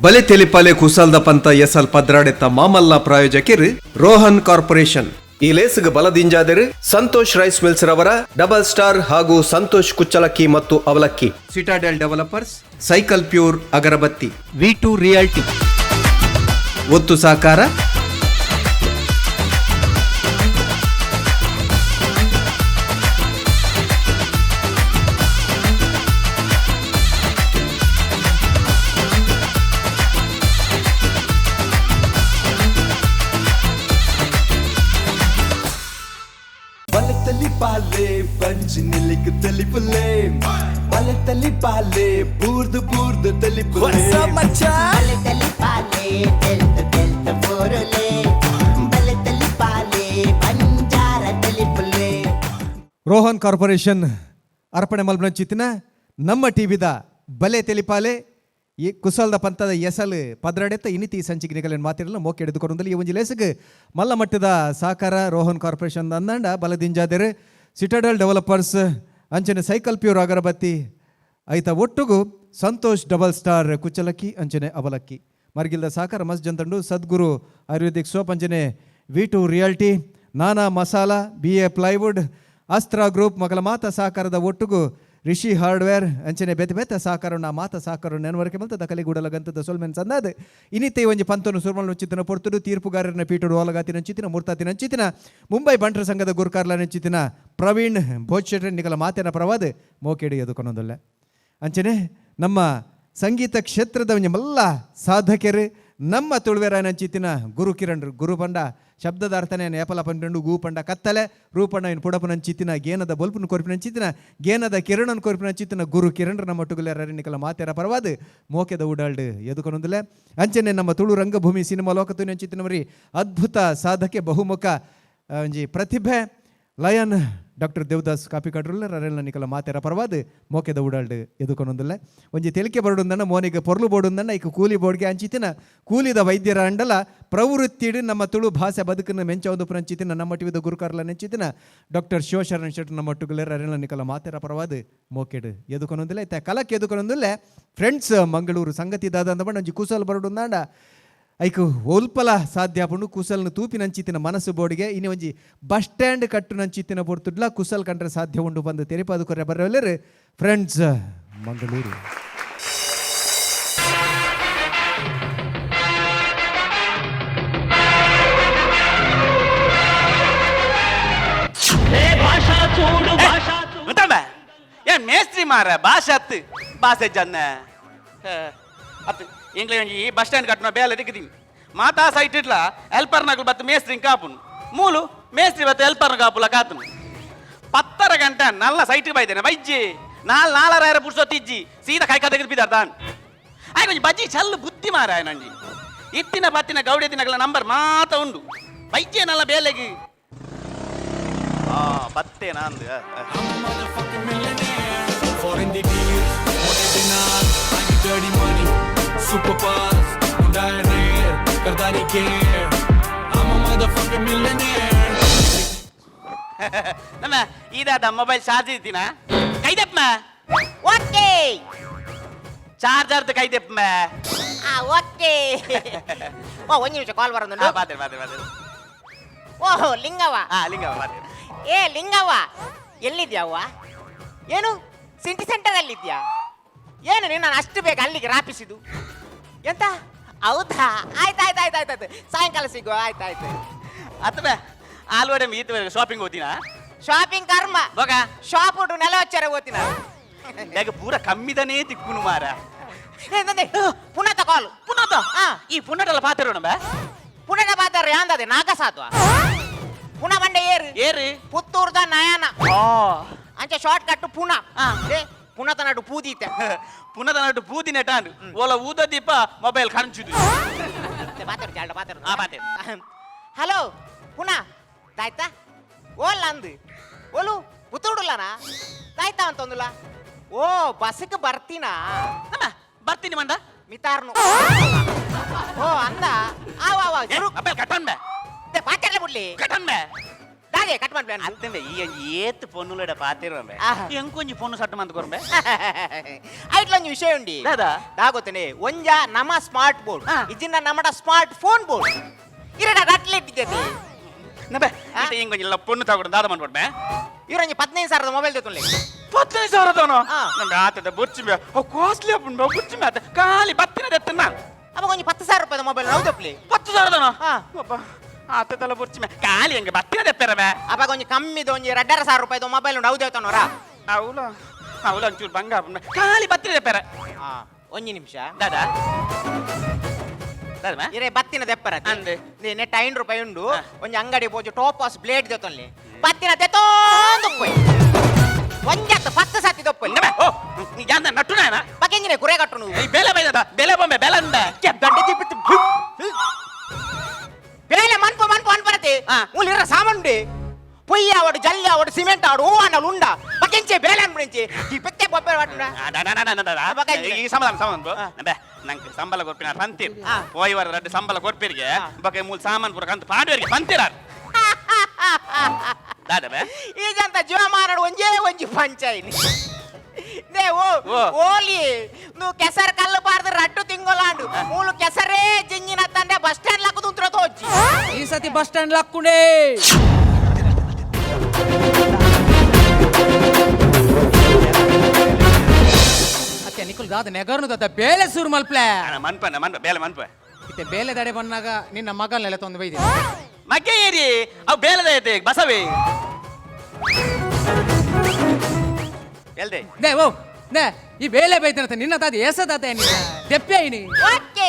ಬಲೆ ತೆಲಿಪಾಲೆ ಕುಸಲ್ದ ಪಂತ ಎಸಲ್ ಪದ್ರಾಡೆತ್ತ ಮಾಮಲ್ಲ ಪ್ರಾಯೋಜಕರು ರೋಹನ್ ಕಾರ್ಪೊರೇಷನ್. ಈ ಲೇಸ್ಗೆ ಬಲದಿಂಜಾದರು ಸಂತೋಷ್ ರೈಸ್ ಮಿಲ್ಸ್ ರವರ ಡಬಲ್ ಸ್ಟಾರ್ ಹಾಗೂ ಸಂತೋಷ್ ಕುಚ್ಚಲಕ್ಕಿ ಮತ್ತು ಅವಲಕ್ಕಿ. ಸಿಟಾಡೆಲ್ ಡೆವಲಪರ್ಸ್, ಸೈಕಲ್ ಪ್ಯೂರ್ ಅಗರಬತ್ತಿ, V2 ರಿಯಾಲ್ಟಿ ಒತ್ತು ಸಾಕಾರ. ಪಾಲೆ ಪಂಚ್ ನಿಲಿಕ್ ತಲಿಪುಲೆ ಬಲೆ ತಲಿ ಪಾಲೆ ಬೂರ್ದು ಬೂರ್ದು ತಲಿಪುಲೆ ಬಲೆ ತಲಿ ಪಾಲೆ ತೆಲ್ತ ತೆಲ್ತ ಬೋರಲೆ ಬಲೆ ತಲಿ ಪಾಲೆ ಬಂಜಾರ ತಲಿಪುಲೆ. ರೋಹನ್ ಕಾರ್ಪೊರೇಷನ್ ಅರ್ಪಣೆ ಮಲ್ಬಂಚಿತ್ತಿನ ನಮ್ಮ ಟಿವಿದ ಬಲೆ ತೆಲಿಪಾಲೆ ಈ ಕುಸಲ್ದ ಪಂತದ ಎಸಲ್ ಪದ್ರಾಡೆತ್ತ ಇನಿತಿ ಸಂಚಿಕೆ ನಿಗಲನ್ನು ಮಾತಿರಲ್ಲ ಮೋಕೆ ಹಿಡಿದುಕೊಂಡು ಈ ಒಂದು ಲೇಸಿಗೆ ಮಲ್ಲ ಮಟ್ಟದ ಸಹಕಾರ ರೋಹನ್ ಕಾರ್ಪೊರೇಷನ್ ಅಂದಂಡ ಬಲದಿಂಜಾದರೆ ಸಿಟಾಡೆಲ್ ಡೆವಲಪರ್ಸ್ ಅಂಚನೆ ಸೈಕಲ್ ಪ್ಯೂರ್ ಅಗರಬತ್ತಿ ಐತ ಒಟ್ಟುಗು ಸಂತೋಷ್ ಡಬಲ್ ಸ್ಟಾರ್ ಕುಚ್ಚಲಕ್ಕಿ ಅಂಚನೆ ಅವಲಕ್ಕಿ ಮರ್ಗಿಲ್ದ ಸಹಕಾರ ಮಸ್ ಜಂತಂಡು ಸದ್ಗುರು ಆಯುರ್ವೇದಿಕ್ ಸೋಪ್ ಅಂಚನೆ V2 ರಿಯಾಲ್ಟಿ ನಾನಾ ಮಸಾಲ BA ಪ್ಲೈವುಡ್ ಅಸ್ತ್ರ ಗ್ರೂಪ್ ಮಗಳ ಮಾತ ಸಹಕಾರದ ಒಟ್ಟುಗು ರಿಷಿ ಹಾರ್ಡ್ವೇರ್ ಅಂಚನೆ ಬೆತ್ತ ಬೆತ್ತ ಸಹಕಾರ ಮಾತ ಸಹಕಾರ ನೆನವರಿಕೆ ಮಲ್ತದ ಕಲಿಗೂಡಲಗಂತದ ಸೊಲ್ಮೆನ್ ಸಂದಾದ ಇನಿತೆ ಒಂಜಿ ಪಂತನು ಸುರ್ಮಲ್ ಚಿತ್ತಿನ ಪೊರ್ತುಡು ತೀರ್ಪುಗಾರನ ಪೀಠಡು ಓಲಗಾತಿನ ಚಿತ್ತಿನ ಮೂರ್ತಾತಿನ ಚಿತ್ತಿನ ಮುಂಬೈ ಬಂಟ್ರ ಸಂಘದ ಗುರುಕಾರ್ಲನ ಚಿತ್ತಿನ ಪ್ರವೀಣ್ ಭೋಜ್ ನಿಗಲ ಮಾತಿನ ಪ್ರವಾದ ಮೋಕೆಡಿ ಎದುಕೊನೊಂದಲ್ಲ ಅಂಚನೆ ನಮ್ಮ ಸಂಗೀತ ಕ್ಷೇತ್ರದ ಒಂಜಿ ಮಲ್ಲ ಸಾಧಕರು ನಮ್ಮ ತುಳುವೆರಾಯನ ಚಿತ್ತಿನ ಗುರು ಕಿರಣ್ ಗುರು ಪಂಡ ಶಬ್ದದ ಅರ್ಥನೇ ಏಪಲ ಪಂಡು ಗೂ ಪಂಡ ಕತ್ತಲೆ ರೂಪಣ್ಣ ಇನ್ನು ಪುಡಪನ ಚಿತ್ತಿನ ಗೇನದ ಬಲ್ಪನ ಕೊರ್ಪಿನ ಚಿತ್ತಿನ ಗೇನದ ಕಿರಣನ್ ಕೊರ್ಪಿನ ಚಿತ್ತಿನ ಗುರು ಕಿರಣ್ ನಮ್ಮ ಒಟ್ಟುಗುಲೆರನಿಕಲ ಮಾತೆರ ಪರವಾದ ಮೋಕೆದ ಉಡಾಲ್ಡ್ ಎದುಕೊನೊಂದಿಲ್ಲ ಅಂಚನೆ ನಮ್ಮ ತುಳು ರಂಗಭೂಮಿ ಸಿನಿಮಾ ಲೋಕತುನ ಚಿತ್ತಿನವರಿ ಅದ್ಭುತ ಸಾಧಕೆ ಬಹುಮುಖ ಒಂಜಿ ಪ್ರತಿಭೆ ಲಯನ್ ಡಾಕ್ಟರ್ ದೇವದಾಸ್ ಕಾಪಿ ಕಡ್ರುಲ್ಲ ರರೆಲ್ಲ ನಿಕಲ ಮಾತೆರ ಪರವಾದ ಮೋಕೆದ ಉಡಾಲ್ಡ್ ಎದುಕೊನೊಂದಿಲ್ಲ ಒಂಜಿ ತೆಲಿಕೆ ಬರಡುಂದನ್ನ ಮೋನಿಗೆ ಪೊರ್ಲು ಬೋಡುಂದನ್ನ ಈಗ ಕೂಲಿ ಬೋರ್ಡ್ಗೆ ಅಂಚಿತಿನ ಕೂಲಿದ ವೈದ್ಯರ ಅಂಡಲ ಪ್ರವೃತ್ತಿಡು ನಮ್ಮ ತುಳು ಭಾಷೆ ಬದುಕನ್ನು ಮೆಂಚ ಪುರಂಚಿತಿನ ನಮ್ಮ ಟಿವಿದ ಗುರುಕಾರ್ಲ ನೆಂಚಿತಿನ ಡಾಕ್ಟರ್ ಶಿವಶರಣ್ ಶೆಟ್ಟಿ ನಮ್ಮ ಒಟ್ಟುಗಲೆ ರರೆಲ್ಲ ನಿಕಲ ಮಾತೆರ ಪರವಾದ ಮೋಕೆಡು ಎದುಕೊನೊಂದಿಲ್ಲ ಇತ್ತ ಕಲಕ್ಕೆ ಎದುಕೊನೊಂದಿಲ್ಲ ಫ್ರೆಂಡ್ಸ್ ಮಂಗಳೂರು ಸಂಗತಿ ದಾದ ಅಂದ ಬಣ್ಣ ಒಂಜಿ ಕೂಸಲ್ ಬರಡುಂದಾಂಡ ಐಕು ಒಲ್ಪಲ ಸಾಧ್ಯ ಪುಂಡು ಕುಸಲ್ನ ತೂಪಿನಂಚಿತ್ತಿನ ಮನಸ್ಸು ಬೋರ್ಡಿಗೆ ಇನ್ನು ಒಂಜಿ ಬಸ್ ಸ್ಟ್ಯಾಂಡ್ ಕಟ್ಟು ನಂಚಿತ್ತಿನ ಪೊರ್ತುಡ್ಲ ಕುಸಲ್ ಕಂಡ್ರೆ ಸಾಧ್ಯ ಉಂಡು ಬಂದು ತೆರಿಪಾದು ಕೊರೆ ಬರೋಲ್ಲರು ಫ್ರೆಂಡ್ಸ್ ಮಂಗಳೂರು. ಮೇಸ್ತ್ರಿ ಮಾರ ಭಾಷೆ ಹತ್ತು ಭಾಷೆ ಜನ್ನ ಅತ್ತು ಇಂಗ್ಲೆಂಡ್ ಈ ಬಸ್ ಸ್ಟ್ಯಾಂಡ್ ಕಟ್ಟಿನ ಬೇಲೆ ದಿಕ್ಕಿದೀನಿ ಮಾತಾ ಸೈಟ್ ಇಟ್ಲ ಹೆಲ್ಪರ್ ನಗಲು ಬತ್ತು ಮೇಸ್ತ್ರಿ ಕಾಪುನು ಮೂಲು ಮೇಸ್ತ್ರಿ ಬತ್ತು ಹೆಲ್ಪರ್ ಕಾಪುಲ ಕಾತುನು 10 ಗಂಟೆ ನಲ್ಲ ಸೈಟ್ ಬೈದೇನೆ ವೈಜ್ಜಿ 4 ಪುಡ್ಸೊತ್ತಿಜ್ಜಿ ಸೀದಾ ಕೈ ಕತೆಗೆ ಬಿದ್ದಾರ ತಾನು ಆಯ್ತು ಕೊಂಚ ಬಜ್ಜಿ ಚಲ್ಲು ಬುದ್ಧಿ ಮಾರ ನಂಜಿ ಇತ್ತಿನ ಬತ್ತಿನ ಗೌಡೆ ದಿನಗಳ ನಂಬರ್ ಮಾತ ಉಂಡು ವೈಜ್ಜೆ ನಲ್ಲ ಬೇಲೆಗೆ ಬತ್ತೇ ನಂದು Super buzz, diarrhea, Cardani care. I'm a motherfucking millionaire. ನಮ್ಮ ಇದಾದ ಮೊಬೈಲ್ ಚಾರ್ಜ್ ಇದ್ದೀನ ಕೈದಪ್ಪ ಓಕೆ ಚಾರ್ಜರ್ದು ಕೈದಪ್ಪ ಓಕೆ ಓ ಒಂದು ನಿಮಿಷ ಕಾಲ್ ಬರೋದು ಬಾತೆ ಓಹೋ ಲಿಂಗವ್ವ ಲಿಂಗವ್ವ ಬಾತೆ ಏ ಲಿಂಗವ್ವ ಎಲ್ಲಿದ್ಯಾವ್ವ ಏನು ಸಿಟಿ ಸೆಂಟರಲ್ಲಿದ್ಯಾ ಏನು ನೀನು ನಾನು ಅಷ್ಟು ಬೇಗ ಅಲ್ಲಿಗೆ ರಾಪಿಸಿದ್ದು ಎಂತ ಹೌದಾ ಆಯ್ತು ಸಾಯಂಕಾಲ ಸಿಗುವ ಆಯ್ತು ಅಥವಾ ಆಲ್ವಡೆ ಈತ ಶಾಪಿಂಗ್ ಹೋಗ್ತೀನ ಶಾಪಿಂಗ್ ಕರ್ಮ ಬೊಗ ಶಾಪ್ ಉಂಟು ನೆಲ ಹಚ್ಚಾರ ಓದ್ತೀನ ಈಗ ಪೂರ ಕಮ್ಮಿದನೇ ತಿಕ್ಕುನು ಮಾರ ಪುನಃ ಕಾಲು ಪುನಃ ಈ ಪುನಃ ಪಾತಿರೋಣ ಪುನಃ ಪಾತ್ರ ಯಾಂದದೆ ನಾಗಸಾತ್ವ ಪುನಃ ಬಂಡೆ ಏರು ಪುತ್ತೂರ್ದ ನಯನ ಅಂಚೆ ಶಾರ್ಟ್ ಕಟ್ ಪುನಃ ಪುನಃ ತನಡು ಪೂದೀತೆ ಪುನಃ ನಟ್ಟು ಪೂದಿನ ಟಾಂಡು ಓಲ ಊದ ದೀಪ ಮೊಬೈಲ್ ಕಾಣಿಸಿದ್ದು ಹಲೋ ಪುನಃ ದಾಯ್ತಾ ಓಲ್ಲ ಅಂದು ಓಲು ಪುತ್ತೂಡುಲ್ಲನಾ ದಾಯ್ತಾ ಅಂತಂದುಲ್ಲ ಓ ಬಸ್ಗೆ ಬರ್ತೀನಾ ಬರ್ತೀನಿ ಮಂಡ ಮಿತಾರ್ನು ಓ ಅಂದ ಮೊಬೈಲ್ ಕಟ್ಟನ್ ಬೇ ಪಾತ್ರಲೆ ಬಿಡ್ಲಿ ಕಟ್ಟನ್ ಬೇ ಹಾಗೆ ಕಟ್ ಮಾಡ್ಬೇಡ ಅಂತೆ ಈ ಏತ್ ಪೊನ್ನುಲಡ ಪಾತಿರೋಂಬೆ ಆಹಾ. ಎಂಕೊಂಜಿ ಪೊನ್ನು ಸಟ್ಟು ಮಂತ್ ಕೊರ್ಬೆ ಐಟ್ಲೊಂದು ವಿಷಯ ಉಂಡಿ ದಾದಾ ದಾಗೊತ್ತೇನೆ ಒಂಜ ನಮ ಸ್ಮಾರ್ಟ್ ಬೋರ್ಡ್ ಹಾ. ಇಜಿನ ನಮ್ಮಡ ಸ್ಮಾರ್ಟ್ ಫೋನ್ ಬೋರ್ಡ್ ಇರಡ ರಟ್ಲೆಟ್ಟಿದ್ದೇನೆ ನಬೆ ಇತ ಎಂಕೊಂಜಿ ಪೊನ್ನು ತಗೊಂಡು ದಾದ ಮಾಡ್ಬಿಡ್ಬೆ ಇವ್ರಂಜಿ 15,000 ಮೊಬೈಲ್ ತೆತ್ತೊಂಡ್ಲೆ 15,000 ಹಾ. ನಂಗೆ ಆತದ ಬುರ್ಚಿಮೆ ಓ ಕಾಸ್ಟ್ಲಿ ಅಪ್ಪುಂಡು ಬುರ್ಚಿಮೆ ಆತ ಖಾಲಿ ಬತ್ತಿನ ದೆತ್ತನ ಅವಾಗ ಒಂಜಿ 10,000 ರೂಪಾಯಿ ಮೊಬೈಲ್ ನಾವು ತಪ್ಪಲಿ 10,000 ಹಾ. ಅಪ್ಪ ಆತದಲ್ಲ ಬುರ್ಚಿಮೆ ಖಾಲಿ ಹಂಗೆ ಬತ್ತಿನ ದೆಪ್ಪೆರಬೆ ಅವಾಗ ಒಂಜಿ ಕಮ್ಮಿದ ಒಂಜಿ 2,500 ರೂಪಾಯಿದು ಮೊಬೈಲ್ ಉಂಡು ಅವ್ದು ದೇವತನೋರ ಅವಳ ಅವಳ ಒಂಚೂರು ಬಂಗ ಅಪ್ಪುಂಡು ಖಾಲಿ ಬತ್ತಿನ ದೆಪ್ಪೆರ ಒಂಜಿ ನಿಮಿಷ ದಾದಾ ದಾದಾ ಇರೇ ಬತ್ತಿನ ದೆಪ್ಪರ ಅಂದೆ. ನೆಟ್ 5 ರೂಪಾಯಿ ಉಂಡು ಹಾ. ಒಂಜಿ ಅಂಗಡಿ ಪೋಜು ಟೋಪಾಸ್ ಬ್ಲೇಡ್ ದೇವತೊಂಡ್ಲೆ ಬತ್ತಿನ ತೆತ್ತೋಂದು ಪೋಯ್ ಒಂಜತ್ತು 10 ಸತಿ ದೊಪ್ಪಲಿ ನಬೆ ಓ ನೀ ಜಾಂದ ನಟ್ಟುನೇನ ಪಕೆಂಜಿನೆ ಕುರೆ ಕಟ್ಟುನು ಈ ಬೆಲೆ ಬೈದದ ಬೆಲೆ ಬೊಂಬೆ ಬೆಲೆ ಅಂದೆ ದೊಡ್ಡ ದಿಪ್ಪಿತ್ತು ಬೇಲೆ ಮನ್ಪು ಅನ್ಪರತೆ ಹಾ. ಉಳಿರ ಸಾಮಾನುಂಡೆ పొయ్యి ఆవిడ జల్లి ఆవిడ సిమెంట్ ఆవిడ ఓ అన్న ఉండ పక్కించే బేలన్ గురించి ఈ పెద్ద బొబ్బే పట్టుడా ಈ ಸಮಾಧಾನ ನಬೆ ನಂಗೆ ಸಂಬಳ ಕೊರ್ಪಿನ ಪಂತೀರ್ ಹಾ. ಹೋಯ್ವರ ರಡ್ಡು ಸಂಬಳ ಕೊರ್ಪಿರಿಗೆ ಬಗೆ ಮೂಲ ಸಾಮಾನು ಪೂರ ಕಂತು ಪಾಡುವರಿಗೆ ಪಂತೀರಾರ್ ದಾದಬೆ ఇదంతా జీవమానడు ఒంజే ఒంజి పంచాయిని నే ఓ ఓ. ఓలి నువ్వు ಕೆಸರ ಕಲ್ಲು ಬಾರ್ದು ರಟ್ಟು ತಿಂಗೊಲಾಂಡು ಮೂಲು ಕೆಸರೇ ಜಿಂಜಿನ ತಂದೆ ಬಸ್ ಸ್ಟ್ಯಾಂಡ್ ಲಕ್ಕು ದುಂತ್ರతో వచ్చి ಈ ಸತಿ ಬಸ್ ಸ್ಟ್ಯಾಂಡ್ ಲಕ್ಕುಂಡೆ ಅತ್ತೆ ನಿಖಲ್ ದಾದ ನೆಗರ್ನು ದತ್ತ ಬೇಲೆ ಸುರು ಮಲ್ಪ್ಲೆ ಮನ್ಪ ಬೇಲೆ ಮನ್ಪ ಇತ್ತೆ ಬೇಲೆ ದಡೆ ಬಂದಾಗ ನಿನ್ನ ಮಗಲ್ನೆಲ್ಲ ತಂದು ಬೈದಿ ಮಗ್ಗೆ ಏರಿ ಅವು ಬೇಲದ ಐತೆ ಬಸವೇ ಎಲ್ದೆ ನೇ ಓ ನೇ ಈ ಬೇಲೆ ಬೈತನಂತ ನಿನ್ನ ತಾದ ಎಸದಾತ ನಿನ್ನ ದೆಪ್ಪೆ ಐನಿ ಓಕೆ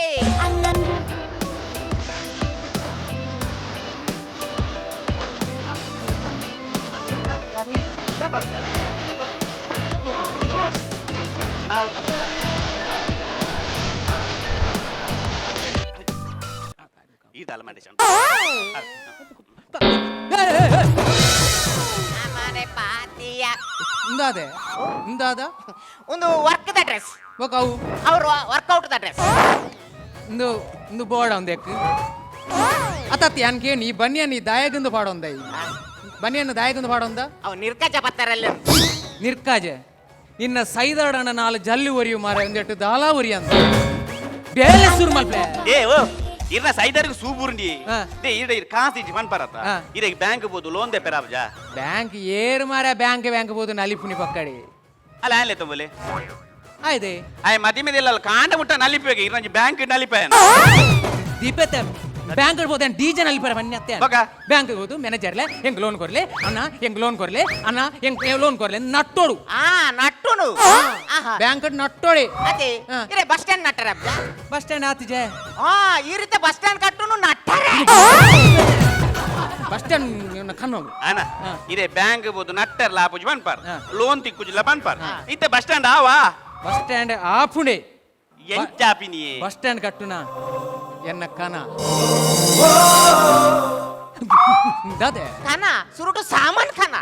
ಈ ತಲೆ ಮಾಡಿ ಅಮನೆ ಪಾತಿಯ ಇಂದಾದೆ ಇಂದಾದ ಒಂದು ವರ್ಕ್ ದ ಡ್ರೆಸ್ ಬೊಕ ಅವು ಅವರು ವರ್ಕೌಟ್ ದ ಡ್ರೆಸ್ ಇಂದು ಇಂದು ಬೋರ್ಡ ಒಂದೆಕ್ ಅತತ್ ಯಾನ್ಕೆ ನೀ ಬನ್ನಿಯ ನೀ ದಾಯಗಂದು ಪಾಡೊಂದೈ ಬನ್ನಿಯನ್ನು ದಾಯಗಂದು ಪಾಡೊಂದ ಅವು ನಿರ್ಕಜ ಪತ್ತಾರಲ್ಲಿ ನಿರ್ಕಾಜೆ ನಿನ್ನ ಸೈದಡನ ನಾಲ್ ಜಲ್ಲಿ ಒರಿಯು ಮಾರ ಒಂದೆಟ್ಟು ದಾಲ ಒರಿ ಅಂತ ಬೇಲೆ ಸುರು ಮಲ್ಪ್ಲೆ ಏ ಓ ಇರ್ನ ಸೈದರ್ಗೆ ಸೂಬುರುಂಡಿ ಹಾ. ದೇ ಇಡ ಕಾಸು ಇಜ್ಜಿ ಮನ್ ಪರತ್ತ ಹಾ. ಇರ ಬ್ಯಾಂಕ್ ಬೋದು ಲೋನ್ ದೆ ಪೆರಾಬ್ಜ ಬ್ಯಾಂಕ್ ಏರು ಮಾರ ಬ್ಯಾಂಕ್ ಬೋದು ನಲಿಪುನಿ ಪಕ್ಕಡಿ ಅಲ್ಲ ಆನ್ಲೆ ತೊಂಬಲೆ ಆಯ್ದೆ ಆಯ್ ಮದಿ ಮೇಲೆ ಇಲ್ಲ ಕಾಂಡ ಮುಟ್ಟ ನಲಿಪೇಗೆ ಇರಂಜಿ ಬ್ಯಾಂಕ್ ನಲಿಪೇನ ದೀಪತೆ ಬ್ಯಾಂಕ್ ಬೋದು ಡಿಜೆ ನಲಿಪರ ಬನ್ನಿ ಅತ್ತೆ ಬೊಕ? ಬ್ಯಾಂಕ್ ಹೋದು ಮ್ಯಾನೇಜರ್ಲೆ ಹೆಂಗ್ ಲೋನ್ ಕೊರ್ಲೆ ಅಣ್ಣ ಹೆಂಗ್ ಲೋನ್ ಕೊರ್ಲೆ ಅಣ್ಣ ಹೆಂಗ್ ಲೋನ್ ಕೊರ್ಲೆ ನಟ್ಟೋಡು ಆ ನಟ್ಟುನು ಆಹಾ ಬ್ಯಾಂಕ್ ನಟ್ಟೋಡಿ ಅದೇ ಹಾ. ಇರೇ ಬಸ್ ಸ್ಟ್ಯಾಂಡ್ ನಟ್ಟರ ಬಸ್ ಸ್ಟ್ಯಾಂಡ್ ಆತಿಜೆ ಈ ರೀತಿ ಬಸ್ ಸ್ಟ್ಯಾಂಡ್ ಕಟ್ಟುನು ನಟ್ಟರೆ ಬಸ್ ಸ್ಟ್ಯಾಂಡ್ ಕಣ್ಣೋಡು ಅನ ಹಾ. ಇರೆ ಬ್ಯಾಂಕ್ ಬೋದು ನಟ್ಟರ್ ಲಾಪುಜಿ ಮನ್ ಪರ್ ಹಾ. ಲೋನ್ ತಿಕ್ಕುಜಿಲ್ಲ ಮನ್ ಪರ್ ಇತ್ತೆ ಬಸ್ ಸ್ಟ್ಯಾಂಡ್ ಆವಾ ಬಸ್ ಸ್ಟ್ಯಾಂಡ್ ಆಪುಣೆ ಎಂಚಾಪಿನಿ ಬಸ್ ಸ್ಟ್ಯಾಂಡ್ ಕಟ್ಟುನ ಎನ್ನ ಕನ ದಾದೆ ಖಾನ ಸುರುಟು ಸಾಮಾನ್ ಖಾನ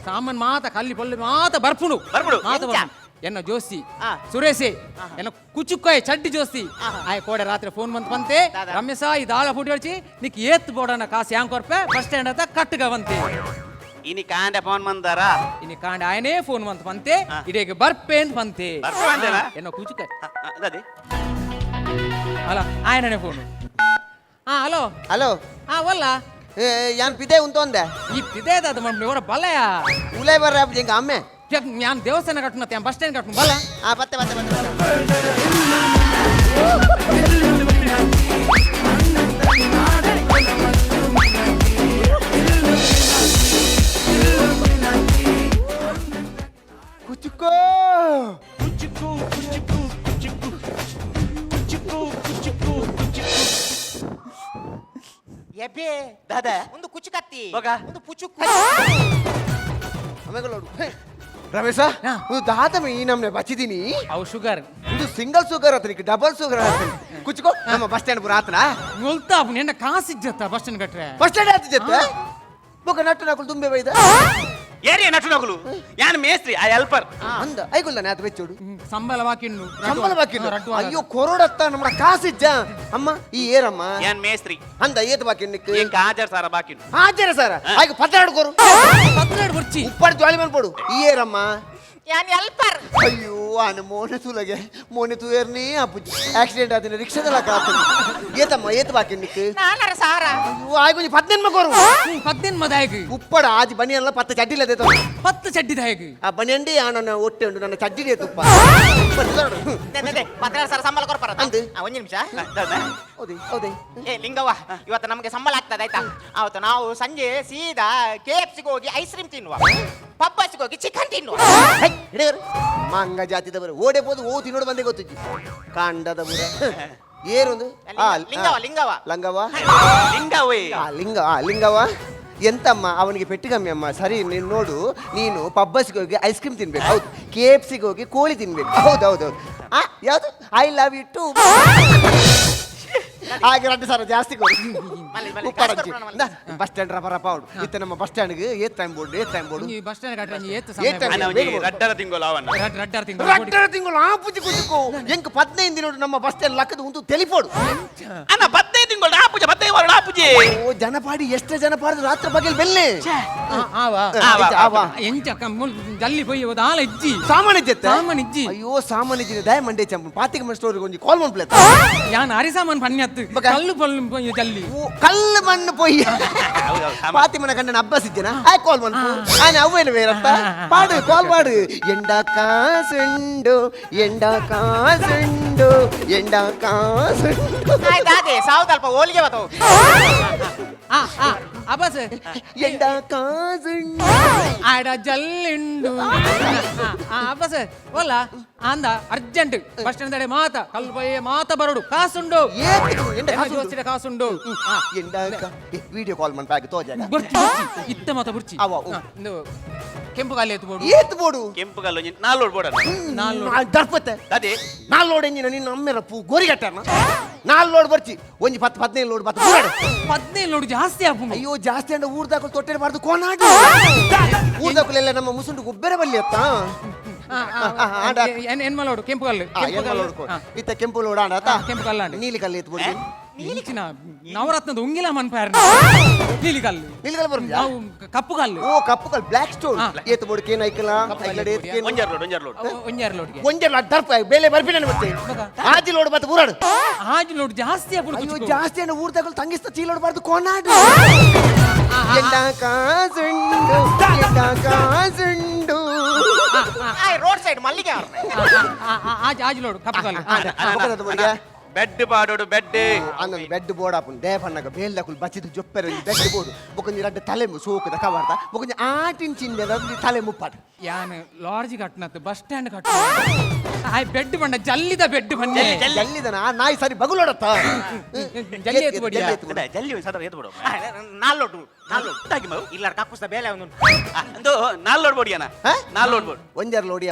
ಸಾಮಾನ್ ಮಾತ ಕಲ್ಲಿ ಪೊಲ್ಲಿ ಮಾತ ಬರ್ಪುಣು ಬರ್ಪುಡು. ಮಾತ ಎಂಚ? ಬರ್ಪುಣು. ಎನ್ನ ಜೋಸಿ ಆ. ಸುರೇಶಿ ಎನ್ನ ಕುಚುಕ್ಕಾಯ್ ಚಡ್ಡಿ ಜೋಸಿ ಆಹಾ. ಆಯ್ ಕೋಡೆ ರಾತ್ರಿ ಫೋನ್ ಬಂತ ಬಂತೆ ದಾದಾ. ರಮೇಶ ಈ ದಾಳ ಫುಟಿ ಹೊಡ್ಚಿ ನಿಕ್ ಏತ್ ಬೋಡನ ಕಾಸು ಯಾಂಗ್ ಕೊರ್ಪೆ ಬಸ್ ಸ್ಟ್ಯಾಂಡ್ ಅದ ಕಟ್ಟಗವಂತೆ ಇನಿ ಕಾಂಡೆ ಫೋನ್ ಮಂದಾರ ಇನ್ನು ಕಾಂಡ ಆಯನೇ ಫೋನ್ ಬಂತ ಬಂತೆ ಆ. ಇಡೀಗ ಬರ್ಪೆ ಅಂತ ಬಂತೆ ಬರ್ಪೆ ಅಂತೆನಾ? ಎನ್ನ ಕುಚುಕ್ಕಾಯ್ ಅದೇ ಅಲ್ಲ ಆಯನೇ ಫೋನ್ ಹಲೋ ಹಲೋ ವಲ್ಲ ಯಾನ್ ಪಿದೆ ಉಂತೊಂದೆ ಈ ಇದೇದಾದ ಮಮ್ಮಿ ಇವರ ಬಲಯ ಉಲೇ ಬರ್ರ ಹಿಂಗ ಅಮ್ಮೆ ഞാൻ ದೇವಸ್ಥಾನ ಕಟ್ಟುನ ಬಸ್ ಸ್ಟ್ಯಾಂಡ್ ಕಟ್ಟುನು ಬಲ್ಲ ಆ ಬತ್ತೆ ಬತ್ತೆ ಬತ್ತೆ ಕುಚುಕೋ ಎಬೆ ದಾದಾ ಒಂದು ಕುಚು ಕತ್ತಿ ಬೊಕ? ಒಂದು ಪುಚುಕು ಆಮೇಲೆ ನೋಡು ರಮೇಶ ಹಾ. ಒಂದು ದಾತಮೆ ಈ ನಮ್ನೆ ಬಚ್ಚಿದೀನಿ ಅವು ಶುಗರ್ ಇದು ಸಿಂಗಲ್ ಶುಗರ್ ಆತನಿಗೆ ಡಬಲ್ ಶುಗರ್ ಆತನಿ ಕುಚುಕೋ ನಮ್ಮ ಬಸ್ ಸ್ಟ್ಯಾಂಡ್ ಪುರ ಆತನ ಮುಲ್ತಾ ನಿನ್ನ ಕಾಸು ಇಜ್ಜತ್ತ ಬಸ್ ಸ್ಟ್ಯಾಂಡ್ ಕಟ್ರೆ ಬಸ್ ಸ್ಟ್ಯಾಂಡ್ ಆತ ಜೊತೆ ಬೊಕ ನಟ್ಟು ನಾಕುಲ್ ತುಂಬೆ ಬೈದ ಏರಿಯ ನಟುನಗುಲು ಯಾನ್ ಮೇಸ್ತ್ರಿ ಆ ಹೆಲ್ಪರ್ ಅಂದ ಐಗುಲ್ಲ ಅದು ಬೆಚ್ಚೋಡು ಸಂಬಳ ಬಾಕಿನ್ನು ಸಂಬಳ ಬಾಕಿ ಅಯ್ಯೋ ಕೊರೋಡತ್ತ ನಮ್ಮ ಕಾಸಿಜ್ಜ ಅಮ್ಮ ಈ ಏರಮ್ಮ ಯಾನ್ ಮೇಸ್ತ್ರಿ ಅಂದ ಏತ್ ಬಾಕಿ ನಿಕ್ಕು ಏನ್ ಹಾಜರ್ ಸಾರ ಬಾಕಿನು ಹಾಜರ ಸರ್ ಆಯ್ತು ಪತ್ತಾಡು ಕೊರು ಬರ್ಚಿ ಉಪ್ಪಡ್ ಜ್ವಾಲಿ ಮನ್ ಪೋಡು ಈ ಏರಮ್ಮ ಯಾನ್ ಹೆಲ್ಪರ್ ಅಯ್ಯೋ ಆನ ಮೋನೆ ತೂಲಗೆ ಮೋನೆ ತೂಯರ್ನಿ ಅಪ್ಪುಜಿ ಆಕ್ಸಿಡೆಂಟ್ ಆದಿನ ರಿಕ್ಷಾದಲ್ಲ ಕಾತನು ಏತಮ್ಮ ಏತ್ ಬಾಕಿ ನಿಕ್ಕು ನಾನರ ಸಾರ ಅಯ್ಯೋ ಆಯ್ತು 18 ಕೊರು 18 ಮದಾಯಕ್ ಉಪ್ಪಡ ಆಜಿ ಬನಿ ಎಲ್ಲ 10 ಚಡ್ಡಿಲ ದೇತ 10 ಚಡ್ಡಿ ದಾಯಕ್ ಆ ಬನಿ ಅಂಡಿ ಆ ನನ್ನ ಹೊಟ್ಟೆ ಉಂಟು ನನ್ನ ಚಡ್ಡಿ ತುಪ್ಪ ಪತ್ರ ಸರ್ ಸಂಬಳ ಕೊಡ್ಪಾರ ಅಂದು. ಒಂದ್ ನಿಮಿಷ ಹೌದೇ ಹೌದೇ ಏ ಲಿಂಗವ್ವ ಇವತ್ತು ನಮಗೆ ಸಂಬಳ ಆಗ್ತದೆ ಆಯ್ತಾ ಅವತ್ತು ನಾವು ಸಂಜೆ ಸೀದಾ KFCಗೆ ಹೋಗಿ ಐಸ್ ಕ್ರೀಮ್ ತಿನ್ನುವ ಪಬ್ಬಸ್ಗೆ ಹೋಗಿ ಚಿಕನ್ ತಿನ್ನುವ ಹಿಡಿಯರು ಮಂಗ ಜಾತಿದವರು ಓಡೆ ಹೋದು ಓ ತಿನ್ನೋಡು ಬಂದೆ ಗೊತ್ತಿಜ್ಜಿ ಕಾಂಡದ ಬುರ ಏರೊಂದು ಲಿಂಗವ ಲಂಗವ ಲಿಂಗವೇ ಲಿಂಗವ ಎಂತಮ್ಮ ಅವನಿಗೆ ಪೆಟ್ಟು ಕಮ್ಮಿ ಅಮ್ಮ ಸರಿ ನೀನು ನೋಡು ನೀನು ಪಬ್ಬಸ್ಗೆ ಹೋಗಿ ಐಸ್ ಕ್ರೀಮ್ ತಿನ್ಬೇಕು ಹೌದು KFCಗೆ ಹೋಗಿ ಕೋಳಿ ತಿನ್ಬೇಕು ಹೌದು ಯಾವುದು ಐ ಲವ್ ಯು ಟು ಹಾಗೆ 2 ಸಾವಿರ ಜಾಸ್ತಿ ಕೊಡಿ ಬಸ್ ಸ್ಟ್ಯಾಂಡ್ ರಪ ಉಂಟು ಇತ್ತ ನಮ್ಮ ಬಸ್ ಸ್ಟ್ಯಾಂಡ್ಗೆ ಏತ್ ಟೈಮ್ ಬೋರ್ಡ್ ಈ ಬಸ್ ಸ್ಟ್ಯಾಂಡ್ ಕಟ್ಟ ಏತ್ ಏತ್ time. ರಡ್ಡರ ತಿಂಗಳು ಅವನ್ನ ರಡ್ಡರ್ ತಿಂಗಳು ರಟ್ಟರ ತಿಂಗಳು ಆಪುಜಿ ಕುದಿಕೋ ಎಂಕ್ 15 ದಿನ ನಮ್ಮ ಬಸ್ ಸ್ಟ್ಯಾಂಡ್ ಲಕ್ಕದ ಒಂದು ತೆಲಿಪೋಡು ಅಣ್ಣ 15 ತಿಂಗಳು ಆಪುಜೆ 15 ವಾರ ಆಪುಜೆ ಓ ಜನಪಾಡಿ ಎಷ್ಟು ಜನಪಾಡಿ ರಾತ್ರಿ ಬಗೆಲ್ ಬೆಲ್ಲೆ ಆವಾ ಎಂಚ ಜಲ್ಲಿ ಪೊಯ್ಯ ಹೋದ ಆಲ ಇಜ್ಜಿ ಸಾಮಾನ್ ಇಜ್ಜಿ ಅಯ್ಯೋ ಸಾಮಾನ್ಯ ದಯ ಮಂಡೆ ಚಂಪ ಪಾತಿಗೆ ಮನೆ ಸ್ಟೋರಿಗೆ ಒಂಜಿ ಕಾಲ್ ಮನ್ ಪ್ಲೇತ್ ಯಾನ್ ಅರಿಸಾಮಾನ್ ಪನ್ಯತ್ತು ಕಲ್ಲು ಪಲ್ಲು ಪೊಯ್ಯ ಜಲ್ಲಿ ಕಲ್ಲು ಮಣ್ಣು ಪೊಯ್ಯ ಪಾತಿ ಮನ ಕಂಡ ಅಬ್ಬಸ್ ಇದ್ದೇನಾ ಆಯ್ ಕಾಲ್ ಮನ್ ಆನೆ ಅವ್ವೇನು ಬೇರಪ್ಪ ಪಾಡು ಕಾಲ್ ಪಾಡು ಎಂಡ ಕಾಸುಂಡು ಆಯ್ತು ಅದೇ ಸಾವುದಲ್ಪ ಹೋಲಿಗೆ ಬತ್ತವು ಅಬಸ್ ಎಂಡ ಕಾಸುಂಡು ಆಡ ಜಲ್ಲಿಂಡು ಅಬಸ್ ಓಲ ಅಂದ ಅರ್ಜೆಂಟ್ ಬಸ್ ಸ್ಟ್ಯಾಂಡ್ ತಡೆ ಮಾತ ಕಲ್ಲು ಪೊಯ್ಯ ಮಾತ ಬರಡು ಕಾಸುಂಡು ಎಂಡ ಜೋಚಿನ ಕಾಸುಂಡು ಎಂಡ ವಿಡಿಯೋ ಕಾಲ್ ಮನ್ ಪ್ಯಾಕ್ ತೋಜಾಗ ಬುರ್ಚಿ ಇತ್ತ ಮಾತ ಬುರ್ಚಿ ಅವ ಇಂದು ಕೆಂಪು ಕಾಲಿ ಎತ್ತು ಬೋಡು ಏತ್ ಬೋಡು ಕೆಂಪು ಕಲ್ಲು ನಾಲ್ಕು ಬೋಡ ದರ್ಪತ್ತೆ ಅದೇ ನಾಲ್ ಲೋಡ್ ಎಂಜಿನ ನಿನ್ನ ಅಮ್ಮೆರ ಪೂ ಗೋರಿಗಟ್ಟಾರ ನಾಲ್ ಲೋಡ್ ಬರ್ಚಿ ಒಂಜಿ 10-15 ಲೋಡ್ ಬತ್ತ 15 ನೋಡು ಜಾಸ್ತಿ ಆಪುಂಡು ಅಯ್ಯೋ ಜಾಸ್ತಿ ಅಂಡ ಊರ್ದಾಕಲು ತೊಟ್ಟಿರಬಾರ್ದು ಕೋನಾಡು ಊರ್ದಾಕಲೆಲ್ಲ ನಮ್ಮ ಮುಸುಂಡು ಗುಬ್ಬೆರೆ ಬಲ್ಲಿ ಅತ್ತ ಎನ್ಮಲೋಡು ಕೆಂಪು ಕಲ್ಲು ಇತ್ತ ಕೆಂಪು ಲೋಡ್ ಆಡತ ಕೆಂಪು ಕಲ್ಲು ನೀಲಿ ಕಲ್ಲು ಎತ್ತು ಬಿಡಿ ನೀಲಿಚಿನ ನವರತ್ನದ ಉಂಗಿಲ ಮನ್ಪಾರ ನೀಲಿ ಕಲ್ಲು ನೀಲಿ ಕಲ್ಲು ಬರುತ್ತೆ ನಾವು ಕಪ್ಪು ಕಲ್ಲು ಓ ಕಪ್ಪು ಕಲ್ಲು ಬ್ಲಾಕ್ ಸ್ಟೋನ್ ಎತ್ತು ಬೋಡ್ ಕೇನ್ ಐಕಲ ಐಕಲಡೆ ಎತ್ತು ಕೇನ್ ಒಂಜರ್ ಲೋಡ್ ಒಂಜಾರು ಲೋಡ್ಗೆ ಒಂಜೆ ದರ್ಪ ಬೇಲೆ ಬರ್ಪಿನ ಮತ್ತೆ ಆಜಿ ಲೋಡ್ ಬತ್ತ ಊರಾಡು ಆಜು ಲೋಡ್ ಜಾಸ್ತಿ ಆಪುಂಡು ಅಯ್ಯೋ ಕುಚ್ಕೋ. ಜಾಸ್ತಿ ಅಂಡ ಊರ್ದಾಕಲು ತಂಗಿಸ್ತ ಚೀಲೋಡ್ ಬಾರ್ದು ಕೋನಾಡು ಎಂಡ ಕಾಸುಂಡು ರೋಡ್ ಸೈಡ್ ಮಲ್ಲಿಗೆ ಆಜು ಲೋಡು ಕಪ್ಪು ಕಲ್ಲು ಪಕ್ಕದ ಬೋಡಿಗೆ ಬೆಡ್ ಪಾಡೋಡು ಬೆಡ್ ಅಂಗ ಬೆಡ್ ಬೋರ್ಡ್ ಆಪುನ್ ದೇಪಣ್ಣಗ ಬೇಲ್ದಕುಲ್ ಬಚ್ಚಿದು ಜೊಪ್ಪೆರ ಬೆಡ್ ಬೋರ್ಡ್ ಬೊಕೊಂಜಿ ರಡ್ಡ ತಲೆ ಸೋಕದ ಕವರ್ದ ಬೊಕೊಂಜಿ ಆಟಿಂಚಿಂದ ತಲೆ ಮುಪ್ಪಾಡು ಯಾನ್ ಲಾಡ್ಜ್ ಕಟ್ನತ್ತು ಬಸ್ ಸ್ಟ್ಯಾಂಡ್ ಕಟ್ಟ ಆ ಬೆಡ್ ಬಂಡ ಜಲ್ಲಿದ ಬೆಡ್ ಬಂದೆ ಎಲ್ಲಿದನ ಆ ನಾಯಿ ಸರಿ ಬಗುಲೋಡತ್ತ ಜಲ್ಲಿ ಎತ್ತು ಬಡಿಯಾ ಜಲ್ಲಿ ಸದಾ ಎತ್ತು ಬಿಡು ನಾಲ್ಲೋಟು ತಾಗಿ ಮಾವು ಇಲ್ಲ ಕಪ್ಪುಸ್ತ ಬೇಲೆ ಅವನು ಅಂದು ನಾಲ್ ಲೋಡ್ ಬೋಡಿಯಾನ ನಾಲ್ ಲೋಡ್ ಬೋಡ್ ಒಂಜರ್ ಲೋಡಿಯ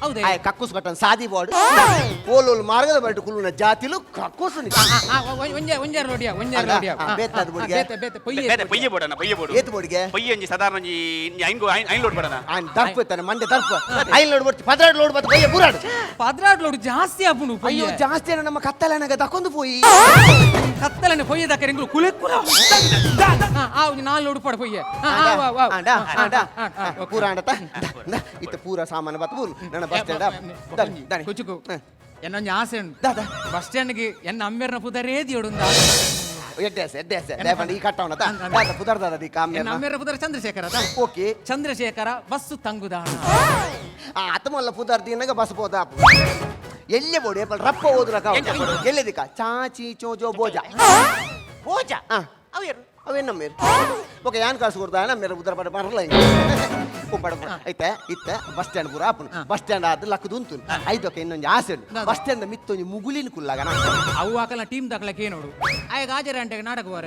ಹೌದೇ ಆಯ್ ಕಕ್ಕುಸ್ ಕಟ್ಟನ್ ಸಾದಿ ಬೋರ್ಡ್ ಓಲೋಲ್ ಮಾರ್ಗದ ಬಟ್ಟು ಕುಲುನ ಜಾತಿಲು ಕಕ್ಕುಸ್ ಒಂಜಾರು ಲೋಡಿಯಾ ಒಂಜಾರು ಲೋಡಿಯಾ ಬೇತದ ಬೋಡಿಗೆ ಬೇತೆ ಬೇತೆ ಪೊಯ್ಯೆ ಬೇರೆ ಪೊಯ್ಯೆ ಬೋಡನ ಪೊಯ್ಯೆ ಬೋಡು ಏತ್ ಬೋಡಿಗೆ ಪೊಯ್ಯೆ ಒಂಜಿ ಸಾಧಾರಣ ಒಂಜಿ ಐನ್ ಲೋಡ್ ಬೋಡನ ಆನ್ ದರ್ಪ ಇತ್ತಾನೆ ಮಂಡೆ ದರ್ಪ ಐನ್ ಲೋಡ್ ಬರ್ತಿ 16 ಲೋಡ್ ಬತ್ತ ಬಯ್ಯ ಬುರಾಡು 16 ಲೋಡ್ ಜಾಸ್ತಿ ಆಪುಂಡು ಅಯ್ಯೋ ಪೊಯ್ಯೆ ಜಾಸ್ತಿ ಅನ್ನ ನಮ್ಮ ಕತ್ತಲನಗ ತಕೊಂಡು ಪೋಯಿ ಕತ್ತಲನೆ ಪೊಯ್ಯೆ ದಕ್ಕರೆ ಎಂಗ್ಲು ಕುಲೆಕ್ಕುಲ ಆ ಒಂದು 4 ಲೋಡ್ ಪಡ ಪೊಯ್ಯೆ ಪೂರ ಆಂಡತ ಇತ್ತ ಪೂರ ಸಾಮಾನು ಬತ್ತ ಪೂರು ನನ್ನ ಬಸ್ ಸ್ಟ್ಯಾಂಡ್ ಕುಚುಕು എന്നൊഞ്ഞ ആശയുണ്ട് ബസ് സ്റ്റാൻഡിക്ക് എന്നെ അമ്മേറിന പുതരേ ദിയോടുണ്ടാ ಈ ಕಟ್ಟವನ ಪುದರ್ದ ಎನ್ನ ಅಮ್ಮೇರ ಪುದರ ಚಂದ್ರಶೇಖರ ಓಕೆ ಚಂದ್ರಶೇಖರ ಬಸ್ಸು ತಂಗುದಾಣ ಅತಮಲ್ಲ ಪುದರ್ದಿನಾಗ ಬಸ್ ಬೋದ ಎಲ್ಲೇ ಬೋಡಿ ರಪ್ಪ ಹೋದ್ರ ಎಲ್ಲಿದಿಕ ಚಾಚಿ ಚೋಜೋ ಬೋಜ ಬೋಜ ಅವೇರು ಅವೇನು ನಮ್ಮೇರು ಓಕೆ ಯಾನ್ ಕಾಸು ಕೊಡ್ದ ನಮ್ಮೇರ ಉದರ ಪಡ ಬರಲ್ಲ ಉಂಬಡ ಐತೆ ಇತ್ತ ಬಸ್ ಸ್ಟ್ಯಾಂಡ್ ಪೂರ ಆಪುನ್ ಬಸ್ ಸ್ಟ್ಯಾಂಡ್ ಆದ ಲಕ್ಕದು ಉಂಟು ಐದಕ್ಕೆ ಇನ್ನೊಂದು ಆಸೆ ಉಂಟು ಬಸ್ ಸ್ಟ್ಯಾಂಡ್ ಮಿತ್ತೊಂದು ಮುಗುಲಿನ ಕುಲ್ಲಾಗ ಅವು ಹಾಕಲ್ಲ ಟೀಮ್ ತಗೊಳಕ್ಕೆ ನೋಡು ಆಯ್ಗ ಹಾಜರ ಗಂಟೆಗೆ ನಾಟಕ ಬಾರ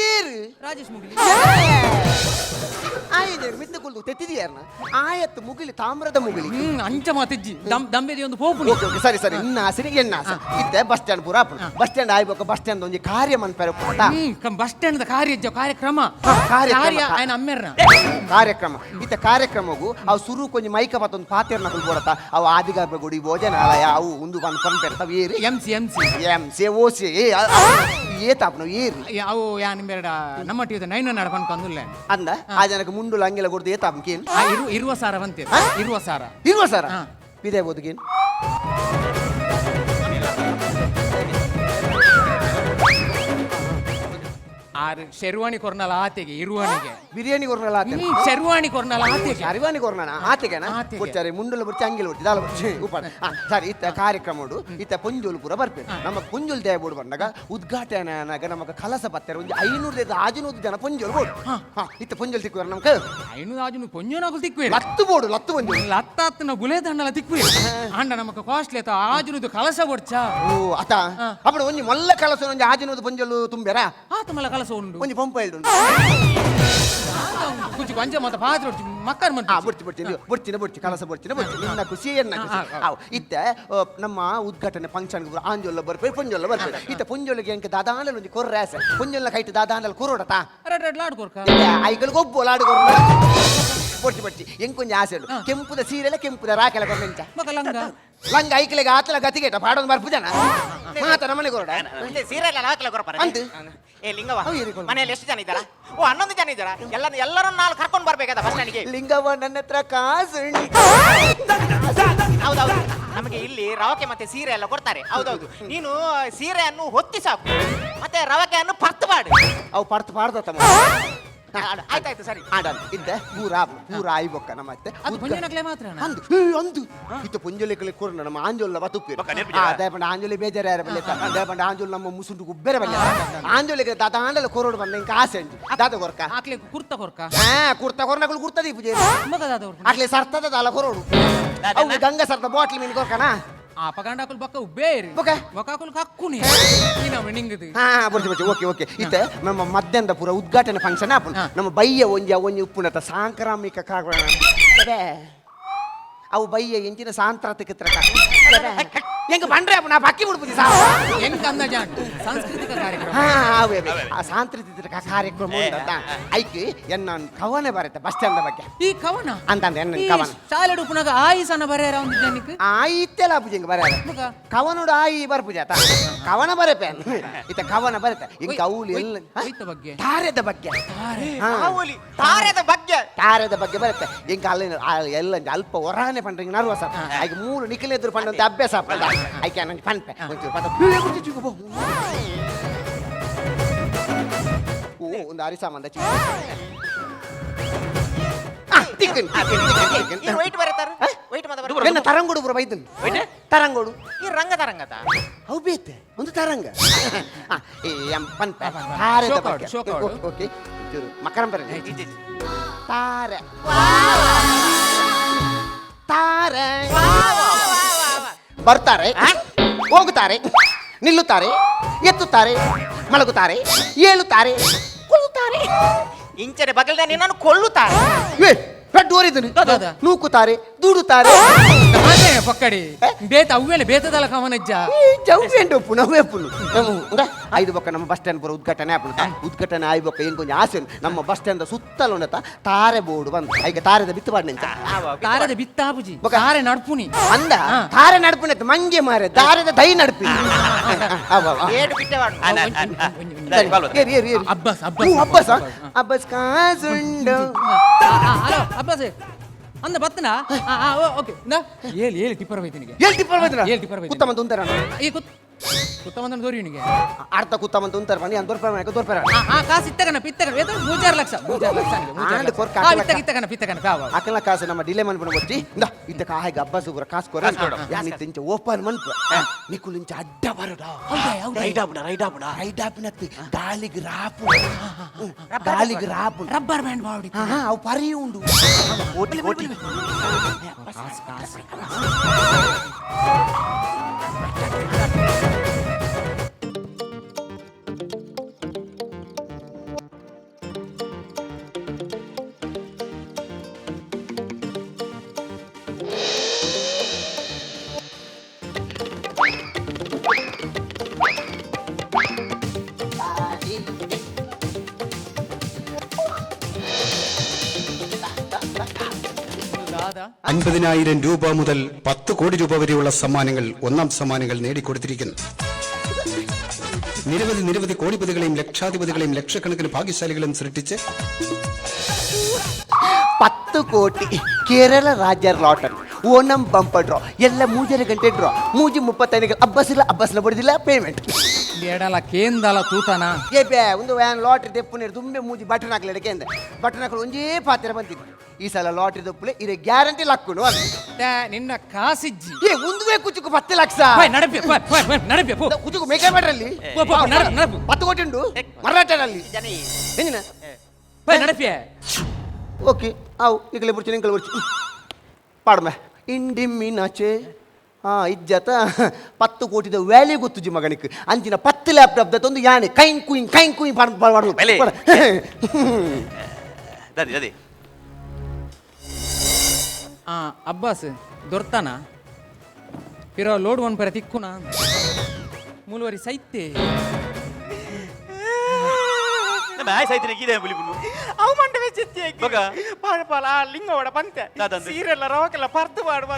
ಈರು ರಾಜೇಶ್ ಮುಗಿಲಿ ಆಯ್ತು ಮಿತ್ತ ಕುಲ್ದು ತೆತ್ತಿದೀಯಾರನ ಆಯತ್ತು ಮುಗಿಲಿ ತಾಮ್ರದ ಮುಗಿಲಿ ಅಂಚ ಮಾತಿಜ್ಜಿ ದಮ್ಬೆದಿ ಒಂದು ಪೋಪು ಓಕೆ ಓಕೆ ಸರಿ ಸರಿ ಇನ್ನ ಆಸೆ ಎನ್ನ ಆಸೆ ಇತ್ತೆ ಬಸ್ ಸ್ಟ್ಯಾಂಡ್ ಪೂರ ಆಪುನ್ ಬಸ್ ಸ್ಟ್ಯಾಂಡ್ ಆಯ್ಬೇಕು ಬಸ್ ಸ್ಟ್ಯಾಂಡ್ ಒಂದು ಕಾರ್ಯ ಮನ್ಪೆರ ಬಸ್ ಸ್ಟ್ಯಾಂಡ್ ಕಾರ್ಯ ಕಾರ್ಯಕ್ರಮ ಕಾರ್ಯಕ್ರಮ ఆయన అమ్మారు ಕಾರ್ಯಕ್ರಮ ಇತ್ತ ಕಾರ್ಯಕ್ರಮಗೂ ಅವು ಸುರು ಕೊಂಚ ಮೈಕ ಮತ್ತೊಂದು ಪಾತೆರ್ನ ಕೊಡ್ಬೋಡತ್ತ ಅವು ಆದಿಗರ್ಭ ಗುಡಿ ಭೋಜನಾಲಯ ಅವು ಒಂದು ಬಂದು ಪಂಪೆರ್ತಾವ ಏರಿ ಎಂ ಸಿ ಓಸಿ ಏತಾಪ್ ನಾವು ಏರಿ ಅವು ಯಾನ್ ಬೇಡ ನಮ್ಮ ಟಿವಿದ 9 ನಡ್ಕೊಂಡು ಕಂದುಲ್ಲೆ ಅಂದ ಆ ಜನಕ್ಕೆ ಮುಂಡುಲ ಹಂಗೆಲ್ಲ ಕೊಡ್ದು ಏತಾಪ್ ಕೇನು ಇರುವ ಸಾರ ಬಂತೆ ಇರುವ ಸಾರ ಇಲ್ವ ಸರ್ ಹಾ. ಇದೇ ಬೋದ್ಗೇನು ಆರು ಶೆರ್ವಾಣಿ ಕೊರ್ನಲ ಆತೆಗೆ ಇರುವನಿಗೆ ಬಿರಿಯಾನಿ ಕೊರ್ನಲ್ಲ ಶೆರ್ವಾಣಿ ಕೊರ್ನಲ ಆತೆಗೆ ಅರಿವಾನಿ ಕೊರ್ನಣ ಆತೆಗೆನ ಆತೆಗೆ. ಕೊಡ್ತಾರೆ ಮುಂಡುಲ ಬರ್ಚಿ ಹಂಗಿಲ್ಲ ಬರ್ತಿ ದಾಲ ಬರ್ಚಿ ಉಪಾಡ ಸರಿ ಇತ್ತ ಕಾರ್ಯಕ್ರಮ ಇತ್ತ ಪುಂಜೋಲು ಪೂರ ಬರ್ಪೇನೆ ನಮ್ಮ ಪುಂಜೋಲ್ ದೇವ ಬೋರ್ಡ್ ಬಂದಾಗ ಉದ್ಘಾಟನೆನಾಗ ನಮಗೆ ಕಲಸ ಬತ್ತಾರೆ ಒಂದು 500 600 ಜನ ಪುಂಜೋಲ್ ಬೋರ್ಡ್ ಇತ್ತ ಪುಂಜೋಲ್ ತಿಕ್ಕುವ ನಮ್ಗೆ ಐನು ಆಜುನು ಪೊಂಜೋನಾಗು ತಿಕ್ವೆ ಲತ್ತು ಬೋರ್ಡು ಲತ್ತು ಪುಂಜೋಲ್ ಲತ್ತಾತ್ನ ಬುಲೆ ದಂಡಲ ತಿಕ್ವೆ ಅಂಡ ನಮಕ ಕಾಸ್ಟ್ಲಿ ಆತ ಆಜುನುದು ಕಲಸ ಬೊಡ್ಚ ಓ ಅತ ಅప్పుడు ಒಂಜಿ ಮಲ್ಲ ಕಲಸ ಒಂಜಿ ಆಜಿನೋದು ಪುಂಜೋಲು ತುಂಬೇರ ಆತ ಮಲ್ಲ ಕಲಸ ಉಂಡು ಒಂಜಿ ಪಂಪ ಇಲ್ಡು ಕುಚಿ ಕೊಂಚ ಮತ್ತ ಪಾತ್ರ ಮಕ್ಕರ್ ಮಂತ ಬುಡ್ಚಿನ ಕಲಸ ಬುಡ್ಚಿನ ನಿನ್ನ ಖುಷಿ ಎನ್ನ ಖುಷಿ ಅವ್ ಇತ್ತ ನಮ್ಮ ಉದ್ಘಾಟನೆ ಫಂಕ್ಷನ್ ಆಂಜೋಲ್ಲ ಬರ್ಪೇರು ಪುಂಜೋಲ್ಲ ಬರ್ಪೇರು ಇತ್ತ ಪುಂಜೋಲಿಗೆ ಎಂಕ ದಾದಾಂಡಲ್ ಒಂಜಿ ಕೊರ್ರಾಸ ಪುಂಜೋಲ್ನ ಕೈಟ್ ದಾದಾಂಡಲ್ ಕೊರೋಡತಾ ರೆಡ್ ಲಾಡ್ ಕೊರ್ಕ ಐಗಳು ಗೊಬ್ಬು ಲಾಡು ಬೊಡ್ಚಿ ಎಂಕೊಂಜಿ ಆಸೆ ಉಂಡು ಕೆಂಪುದ ಸೀರೆಲ್ಲ ಕೆಂಪುದ ರಾಕೆಲ್ಲ ಕೊಂಡೆಂಚ ಮಗ ಲಂಗ ಲಂಗ ಐಕಲೆಗೆ ಆತಲ ಗತಿಗೆಟ ಪಾಡೊಂದು ಬರ್ಪು ಜನ ಮಾತ ನಮ್ಮನೆ ಕೊರೋಡ ಸೀರೆಲ್ಲ ಹಾಕಲ ಕೊರಪಾರ ಅಂತು ಏ ಲಿಂಗವ ಅವು ಏರಿಕೊಂಡು. ಮನೆಯಲ್ಲಿ ಎಷ್ಟು ಜನ ಇದ್ದಾರ ಓ 11 ಜನ ಇದ್ದಾರ ಎಲ್ಲರೂ ನಾಲ್ಕು ಕರ್ಕೊಂಡು ಬರ್ಬೇಕಾದ ಬಸ್ ಸ್ಟ್ಯಾಂಡ್ಗೆ ಲಿಂಗವ್ವ ನನ್ನ ಹತ್ರ ಕಾಸು ಹೌದೌದು ನಮಗೆ ಇಲ್ಲಿ ರವಕೆ ಮತ್ತೆ ಸೀರೆ ಎಲ್ಲ ಕೊಡ್ತಾರೆ ಹೌದೌದು ನೀನು ಸೀರೆಯನ್ನು ಹೊತ್ತಿ ಸಾಕು ಮತ್ತೆ ರವಕೆಯನ್ನು ಪರ್ತು ಮಾಡು ಅವು ಪರ್ತು ಪಾಡ್ದತ್ತಮ್ಮ ಆಯ್ತಾಯ್ತು ಸರಿ ಆಡಲ್ ಇದ್ದ ಪೂರ ಆಯ್ಬೊಕ್ಕ ನಮ್ಮ ಅತ್ತೆ ಅದು ಪುಂಜನಕ್ಲೆ ಮಾತ್ರ ಅಂದು ಅಂದು ಇತ್ತು ಪುಂಜಲಿಕಲಿ ಕೂರ್ನ ನಮ್ಮ ಆಂಜೋಲ್ಲ ಬತ್ತುಪ್ಪಿ ದಯಪಂಡ ಆಂಜೋಲಿ ಬೇಜಾರು ಯಾರ ಬಲ್ಲೆ ದಯಪಂಡ ಆಂಜೋಲ್ ನಮ್ಮ ಮುಸುಂಡು ಗುಬ್ಬೆರೆ ಬಲ್ಲೆ ಆಂಜೋಲಿಗೆ ದಾದ ಆಂಡಲ ಕೋರೋಡು ಬಂದ ಇಂಕ ಆಸೆ ಉಂಟು ದಾದ ಕೊರ್ಕ ಆಕ್ಲೆ ಕುರ್ತ ಕೊರ್ಕ ಕುರ್ತ ಕೊರ್ನಗಳು ಕುರ್ತದಿ ಪೂಜೆ ಮಗದಾದ ಆಗ್ಲೇ ಸರ್ತದ ದಾಲ ಕೊರೋಡು ಅವು ಗಂಗ ಸರ್ತ ಬಾಟ್ಲಿ ಮೀನು ಕೊರ್ಕನ ಆ ಪಗಂಡಾಕುಲ್ ಬಕ್ಕ ಉಬ್ಬೇರಿ ಬೊಕ? ಬಕಾಕುಲ್ ಕಕ್ಕುನಿ ನೀನವ ನಿಂಗದು ಬರ್ತಿ ಓಕೆ ಇತ್ತೆ ನಮ್ಮ ಮಧ್ಯಾಹ್ನದ ಪೂರ ಉದ್ಘಾಟನೆ ಫಂಕ್ಷನ್ ಆಪುನ್ ನಮ್ಮ ಬಯ್ಯ ಒಂಜಿ ಉಪ್ಪುನತ ಸಾಂಕ್ರಾಮಿಕ ಕಾರಣ ಅವು ಬಯ್ಯ ಎಂಚಿನ ಸಾಂಸ್ಕೃತಿಕ ಹೆಂಗ ಬಂಡ್ರೆ ನಾ ಬಾಕಿ ಬಿಡ್ಬೋದು ಹೆಂಗ್ ಅಂದ ಜಾನ್ ಸಾಂಸ್ಕೃತಿಕ ಕಾರ್ಯಕ್ರಮ ಆ ಸಾಂಸ್ಕೃತಿಕ ಕಾರ್ಯಕ್ರಮ ಉಂಟಂತ ಐಕಿ ಎನ್ನ ಕವನ ಬರುತ್ತೆ ಬಸ್ ಸ್ಟ್ಯಾಂಡ್ ಬಗ್ಗೆ ಈ ಕವನ ಅಂತಂದ ಎನ್ನ ಕವನ ಶಾಲೆ ಉಪನಾಗ ಆಯಿಸನ ಬರೆಯರ ಒಂದು ಜನಕ್ಕೆ ಆಯಿ ಇತ್ತೆಲ್ಲ ಪೂಜೆ ಬರ ಮಗ ಕವನುಡು ಆಯಿ ಬರ್ಪೂಜೆ ಆತ ಕವನ ಬರಪೆ ಇತ್ತ ಕವನ ಬರುತ್ತೆ ಇಂಕ ಅವಳು ಎಲ್ಲ ಒಯ್ತ ಬಗ್ಗೆ ತಾರದ ಬಗ್ಗೆ ಮಾಮೂಲಿ ತಾರದ ಬಗ್ಗೆ ತಾರದ ಬಗ್ಗೆ ಬರುತ್ತೆ ಇಂಕ ಅಲ್ಲಿ ಎಲ್ಲ ಅಲ್ಪ ಹೊರಾನೆ ಪಂಡ್ರೆ ನರ್ವಸ ಆಯ್ಕೆ 3 ನಿಖಿಲ್ ಎದುರು ಪಂಡಂತ ಅಭ್ಯಾಸ ಪಂಡ ಆಯ್ಕೆ ನಂಗೆ ಪಂಪೆ ಒಂಚೂರು ಪದ ಓ ಒಂದು ಅರಿಸಾಮಂದ ವೈಟ್ ಬರೀತಾರ ವೈಟ್ ಮಾತ ಎನ್ನ ತರಂಗೋಡು ಪುರ ಬೈದನ್ ತರಂಗೋಡು ಈ ರಂಗ ತರಂಗತ ಅವು ಬೇತೆ ಒಂದು ತರಂಗ ಪಂಪೆ ತಾರದ ಬಗ್ಗೆ ಶೋಕಾಡು. ಓಕೆ ಒಂಚೂರು ಮಕರಂ ಬರ ತಾರೆ ತಾರೆ ಬರ್ತಾರೆ ಹೋಗುತ್ತಾರೆ ನಿಲ್ಲುತ್ತಾರೆ ಎತ್ತುತ್ತಾರೆ ಮಲಗುತ್ತಾರೆ ಏಳುತ್ತಾರೆ ಕೊಲ್ಲುತ್ತಾರೆ ಇಂಚನೆ ಬಗಲ್ದ ನಿನ್ನನ್ನು ಕೊಳ್ಳುತ್ತಾರೆ ಪೆಟ್ಟು ಓರಿದನು ಹೌದಾ? ನೂಕುತ್ತಾರೆ ದೂಡುತ್ತಾರೆ ಅದೇ ಪಕ್ಕಡಿ ಬೇತ ಅವ್ವೇಲೆ ಬೇತದಲ್ಲ ಕವನಜ್ಜ ಚೌಸೆಂಡು ಪುನವೇ ಪುನು ಐದು ಬೊಕ್ಕ ನಮ್ಮ ಬಸ್ ಸ್ಟ್ಯಾಂಡ್ ಪುರ ಉದ್ಘಾಟನೆ ಆಪುಣತ ಉದ್ಘಾಟನೆ ಆಯ್ ಬೊಕ್ಕ ಏನ್ ಕೊಂಚ ಆಸೆ ಉಂಟು. ನಮ್ಮ ಬಸ್ ಸ್ಟ್ಯಾಂಡ್ ಸುತ್ತಲೂ ಉಂಡತ ತಾರೆ ಬೋರ್ಡು ಬಂದು ಈಗ ತಾರದ ಬಿತ್ತು ಬಾಡಿನ ತಾರದ ಬಿತ್ತಾಪುಜಿ ಬೊಕ? ತಾರೆ ನಡ್ಪುನಿ ಅಂದ ತಾರೆ ನಡ್ಪಿನ ಮಂಗೆ ಮಾರೆ ದಾರದ ದೈ ನಡ್ಪಿ ಏಡು ಬಿಟ್ಟೆ ಮಾಡು ಅಬ್ಬಸ್ ಅಬ್ಬಸ್ ಅಬ್ಬಸ್ ಕಾಸುಂಡು ಹಲೋ ಅಬ್ಬಸ್ ಅಂದ ಬತ್ತನ ಓಕೆ ನಾ ಹೇಳಿ ಟಿಪ್ಪರ್ ಬೈತನಿಗೆ ಏಳ್ ಟಿಪ್ಪರ್ ಬೈದ್ರ ಏಳ್ ಟಿಪ್ಪರ್ ಬೈತೀನಿ. ಕುತ್ತಮಂತ ಉಂತಾರ ಈ ಕುತ್ತಮಂದನ ದೋರಿನಿಗೆ ಅರ್ಥ ಕುತ್ತಮಂತ ಉಂತಾರ ಬನ್ನಿ ಅಂದ್ ದೊರ್ಪರ ಕಾಸು ಇತ್ತಗನ ಪಿತ್ತಗನ ವೇತ 3 ಲಕ್ಷ ಆಂಡ್ ಕೊರ್ಕ ಪಿತ್ತಗನ ಪಾವ ಅಕಲ ಕಾಸು ನಮ್ಮ ಡಿಲೆ ಮನ್ಪುಣ ಬಚ್ಚಿ ಇಂದ ಇದ್ದ ಕಾಯಿಗೆ ಅಬ್ಬಸ್ ಗುರ ಕಾಸು ಕೊರ ಯಾನಿ ತಿಂಚ ಓಪನ್ ಮನ್ಪು ನಿಕುಲಿಂಚ ಅಡ್ಡ ಬರಡ ರೈಡಾಪಿನತ್ತಿ ಗಾಳಿಗೆ ರಾಪು ರಬ್ಬರ್ ಬ್ಯಾಂಡ್ ಮಾಡಿ ಅವು ಪರಿ ಉಂಡು ಓಟಿ 50,000 രൂപ മുതൽ 10 കോടി രൂപ വരെയുള്ള സമ്മാനങ്ങൾ ഒന്നാം സമ്മാനങ്ങൾ നേടിക്കൊടുത്തിരിക്കുന്നു. നിരവധി കോടിപതികളെയും ലക്ഷാധിപതികളെയും ലക്ഷക്കണക്കിന് ഭാഗ്യശാലികളും സൃഷ്ടിച്ച് 10 ಕೋಟಿ ಕೇರಳ ರಾಜ್ಯ ಲಾಟರಿ ಓಣಂ ಬಂಪರ್ ಡ್ರಾ ಎಲ್ಲ 3 ಗಂಟೆ ಡ್ರಾ 35 ಅಬ್ಬಸ್ಲ ಬಡಿದಿಲ್ಲ ಪೇಮೆಂಟ್ ಎಡಲ ಕೇಂದಲ ತೂತನ ಏಪೆ ಒಂದು ವ್ಯಾನ್ ಲಾಟರಿ ದೆಪ್ಪುನೆ ತುಂಬೆ ಮೂಜಿ ಬಟನ್ ಹಾಕ್ಲಿ ಕೇಂದ್ರ ಬಟನ್ ಹಾಕಲು ಒಂಜೇ ಪಾತ್ರ ಬಂತಿದ್ದು ಈ ಸಲ ಲಾಟರಿ ದೆಪ್ಪುಲೆ ಇರೆ ಗ್ಯಾರಂಟಿ ಲಕ್ಕುನು ನಿನ್ನ ಕಾಸಿಜ್ಜಿ ಏ ಒಂದುವೇ ಕುಚುಕು 10 ಲಕ್ಷ ನಡಪೆ ಕುಚುಕು ಮೇಕೆ ಮಾಡ್ರಲ್ಲಿ 10 ಕೋಟಿ ಉಂಟು ಮರಾಠರಲ್ಲಿ ಹೆಂಗಿನ ನಡಪೆ ಓಕೆ ಆವು ಈಗಲೇ ಬರ್ತೀನಿ ಇಂಕಲ್ ಬರ್ತೀನಿ ಪಾಡ್ಮೆ ಇಂಡಿಮ್ಮಿನಾಚೆ ಇಜ್ಜತ 10 ಕೋಟಿದ ವ್ಯಾಲ್ಯೂ ಗೊತ್ತು ಮಗನಿಗೆ ಅಂಚಿನ 10 ಲ್ಯಾಪ್ಟಾಪ್ ದತ್ತೊಂದು ಯಾನೆ ಕೈನ್ ಕುಯ್ ಅಬ್ಬಾಸ್ ದೊರ್ತಾನ ಪಿರೋ ಲೋಡ್ ಒನ್ ಪರ ತಿಕ್ಕುನ ಮೂಲುವರಿ ಸೈತೆ ಬಾಯ್ ಸೈತಿನ ಕೀದೆ ಬಿಳಿಬುಲು ಅವು ಮಂಡ ವೆಚ್ಚಿತ್ತಿ ಪಾಳ ಲಿಂಗವಡ ಬಂತೆ ಸೀರೆಲ್ಲ ರವಕೆಲ್ಲ ಪರ್ದು ಮಾಡುವ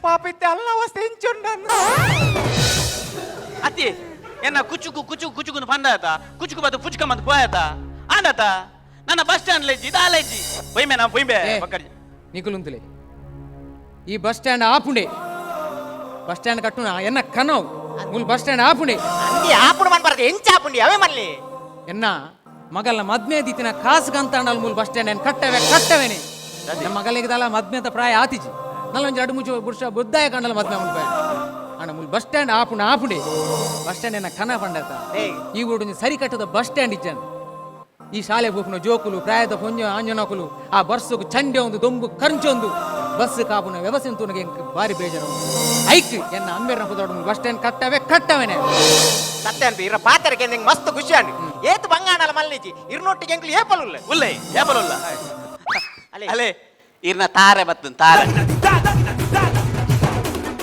ಪಾಪ ಇತ್ತೆ ಅಲ್ಲ ಅವಸ್ಥೆ ಹೆಂಚುಂಡ ಅತ್ತಿ ಎನ್ನ ಕುಚುಕು ಪಂದಾತ ಕುಚುಕು ಬದು ಪುಚ್ಕ ಮಂದ್ ಕೋಯತ ಆಂಡತ ನನ್ನ ಬಸ್ ಸ್ಟ್ಯಾಂಡ್ ಲೆಜ್ಜಿ ದಾಲೆಜ್ಜಿ ಪೊಯ್ಮೆ ಪಕ್ಕಡಿ ನಿಕುಲುಂತಲೆ ಈ ಬಸ್ ಸ್ಟ್ಯಾಂಡ್ ಆಪುಂಡೆ ಬಸ್ ಸ್ಟ್ಯಾಂಡ್ ಕಟ್ಟುನ ಎನ್ನ ಕನವ್ ಮುಲ್ ಬಸ್ ಸ್ಟ್ಯಾಂಡ್ ಆಪುಂಡೆ ಅಂದಿ ಆಪುಂಡು ಮನ್ ಬರದೆ ಎಂಚ ಆಪುಂಡಿ ಅವೇ ಮಲ್ಲಿ ಎನ್ನ ಮಗಲ್ನ ಮದ್ಮೆ ದಿತ್ತಿನ ಕಾಸು ಕಂತಾಂಡಲ್ ಮೂಲ ಬಸ್ ಸ್ಟ್ಯಾಂಡ್ ಕಟ್ಟವೇನೆ ನಮ್ಮ ಮಗಲಿಗೆ ದಲ್ಲ ಮದ್ಮೆ ಅಂತ ಪ್ರಾಯ ಆತಿಜಿ ನಲ್ಲೊಂದು 2-3 ವರ್ಷ ಬುದ್ಧಾಯ ಕಂಡಲ ಮದ್ಮೆ ಉಂಟು ಅಣ್ಣ ಮೂಲ ಬಸ್ ಸ್ಟ್ಯಾಂಡ್ ಆಪುಂಡೆ ಬಸ್ ಸ್ಟ್ಯಾಂಡ್ ಎನ್ನ ಕನ ಪಂಡತ ಈ ಊಡು ಸರಿ ಕಟ್ಟದ ಬಸ್ ಸ್ಟ್ಯಾಂಡ್ ಇಜ್ಜನ್ ಈ ಶಾಲೆ ಬೂಪುನ ಜೋಕುಲು ಪ್ರಾಯದ ಪೊಂಜ ಆಂಜನಕುಲು ಆ ಬರ್ಸುಕು ಚಂಡೆ ಒಂದು ದೊಂಬು ಖರ್ಚೊಂದು ಬಸ್ ಕಾಪುನ ವ್ಯವಸ್ಥೆ ತುನಗೆ ಬಾರಿ ಬೇಜಾರು ಐಕ್ ಎನ್ನ ಅಂಬೇರ್ನ ಪುದೋಡು ಬಸ್ ಸ್ಟ್ಯಾಂಡ್ ಕಟ್ಟವೇನೆ ಸತ್ಯ ಅಂತ ಇರ ಪಾತ್ರಕ್ಕೆ ನಿಂಗೆ ಮಸ್ತ್ ಖುಷಿ ಅಂಡಿ ಏತು ಬಂಗಾಣಲ ಮಲ್ಲಿಜಿ ಇರ್ನೊಟ್ಟಿಗೆ ಎಂಕ್ಲಿ ಏಪಲುಲ್ಲ ಅಲೆ ಇರ್ನ ತಾರೆ ಬತ್ತನ್ ತಾರೆ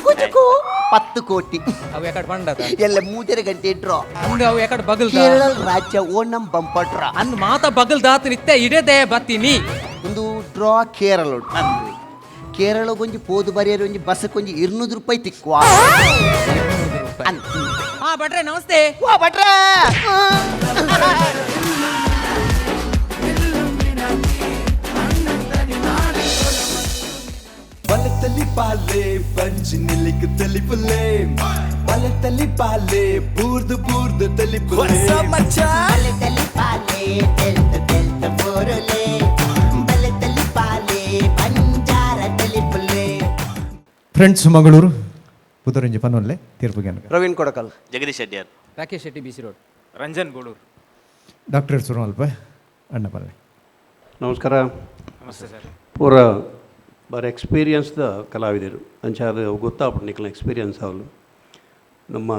ಕುಚುಕು 10 ಕೋಟಿ ಅವು ಯಾಕಡೆ ಪಂಡತ ಎಲ್ಲ 3 ಗಂಟೆ ಡ್ರಾ ಅಂದು ಅವು ಯಾಕಡೆ ಬಗಲ್ ಕೇರಳ ರಾಜ್ಯ ಓಣಂ ಬಂಪರ್ ಡ್ರಾ ಅಂದ್ ಮಾತ ಬಗಲ್ ದಾತ ನಿತ್ತೆ ಇಡದೆ ಬತ್ತೀನಿ ಒಂದು ಡ್ರಾ ಕೇರಳ ಕೇರಳ ಗೊಂಜಿ ಪೋದು ಬರಿಯರು ಒಂಜಿ ಬಸ್ ಕೊಂಜಿ 200 ರೂಪಾಯಿ ತಿಕ್ಕುವ ಹಾ ಭಟ್ರೆ ನಮಸ್ತೆ ವಾ ಭಟ್ರೆ ಬಲತಲಿ ಪಾಲೆ ಬಂಜಿ ನಿಲಿಕ್ ತಲಿ ಪುಲ್ಲೆ ಬಲತಲಿ ಪಾಲೆ ಬೂರ್ದು ತಲಿ ಪುಲ್ಲೆ ಬಲತಲಿ ಪಾಲೆ ತೆಲ್ತ ಬೋರಲೆ ಬಲತಲಿ ಪಾಲೆ ಬಂಜಾರ ತಲಿ ಪುಲ್ಲೆ ಫ್ರೆಂಡ್ಸ್ ಮಂಗಳೂರು ಪುದರಂಜಿ ಪನ್ನೊಲ್ಲೆ ತೀರ್ಪುಗೆ ಪ್ರವೀಣ್ ಕೊಡಕಲ್ ಜಗದೀಶ್ ಶೆಟ್ಟಿಯರ್ ರಾಕೇಶ್ ಶೆಟ್ಟಿ ಬಿಸಿ ರೋಡ್ ರಂಜನ್ ಗೋಳೂರು ಡಾಕ್ಟರ್ ಸುರಮಲ್ಪ ಅಣ್ಣಪಲ್ಲೆ ನಮಸ್ಕಾರ. ನಮಸ್ತೆ ಸರ್. ಪೂರ ಬಾರಿ ಎಕ್ಸ್ಪೀರಿಯನ್ಸ್ದ ಕಲಾವಿದರು ಅಂಚಾದ ಗೊತ್ತಾಗ್ಬಿಟ್ಟು ನಿಕ್ಲ ಎಕ್ಸ್ಪೀರಿಯನ್ಸ್ ಅವಳು ನಮ್ಮ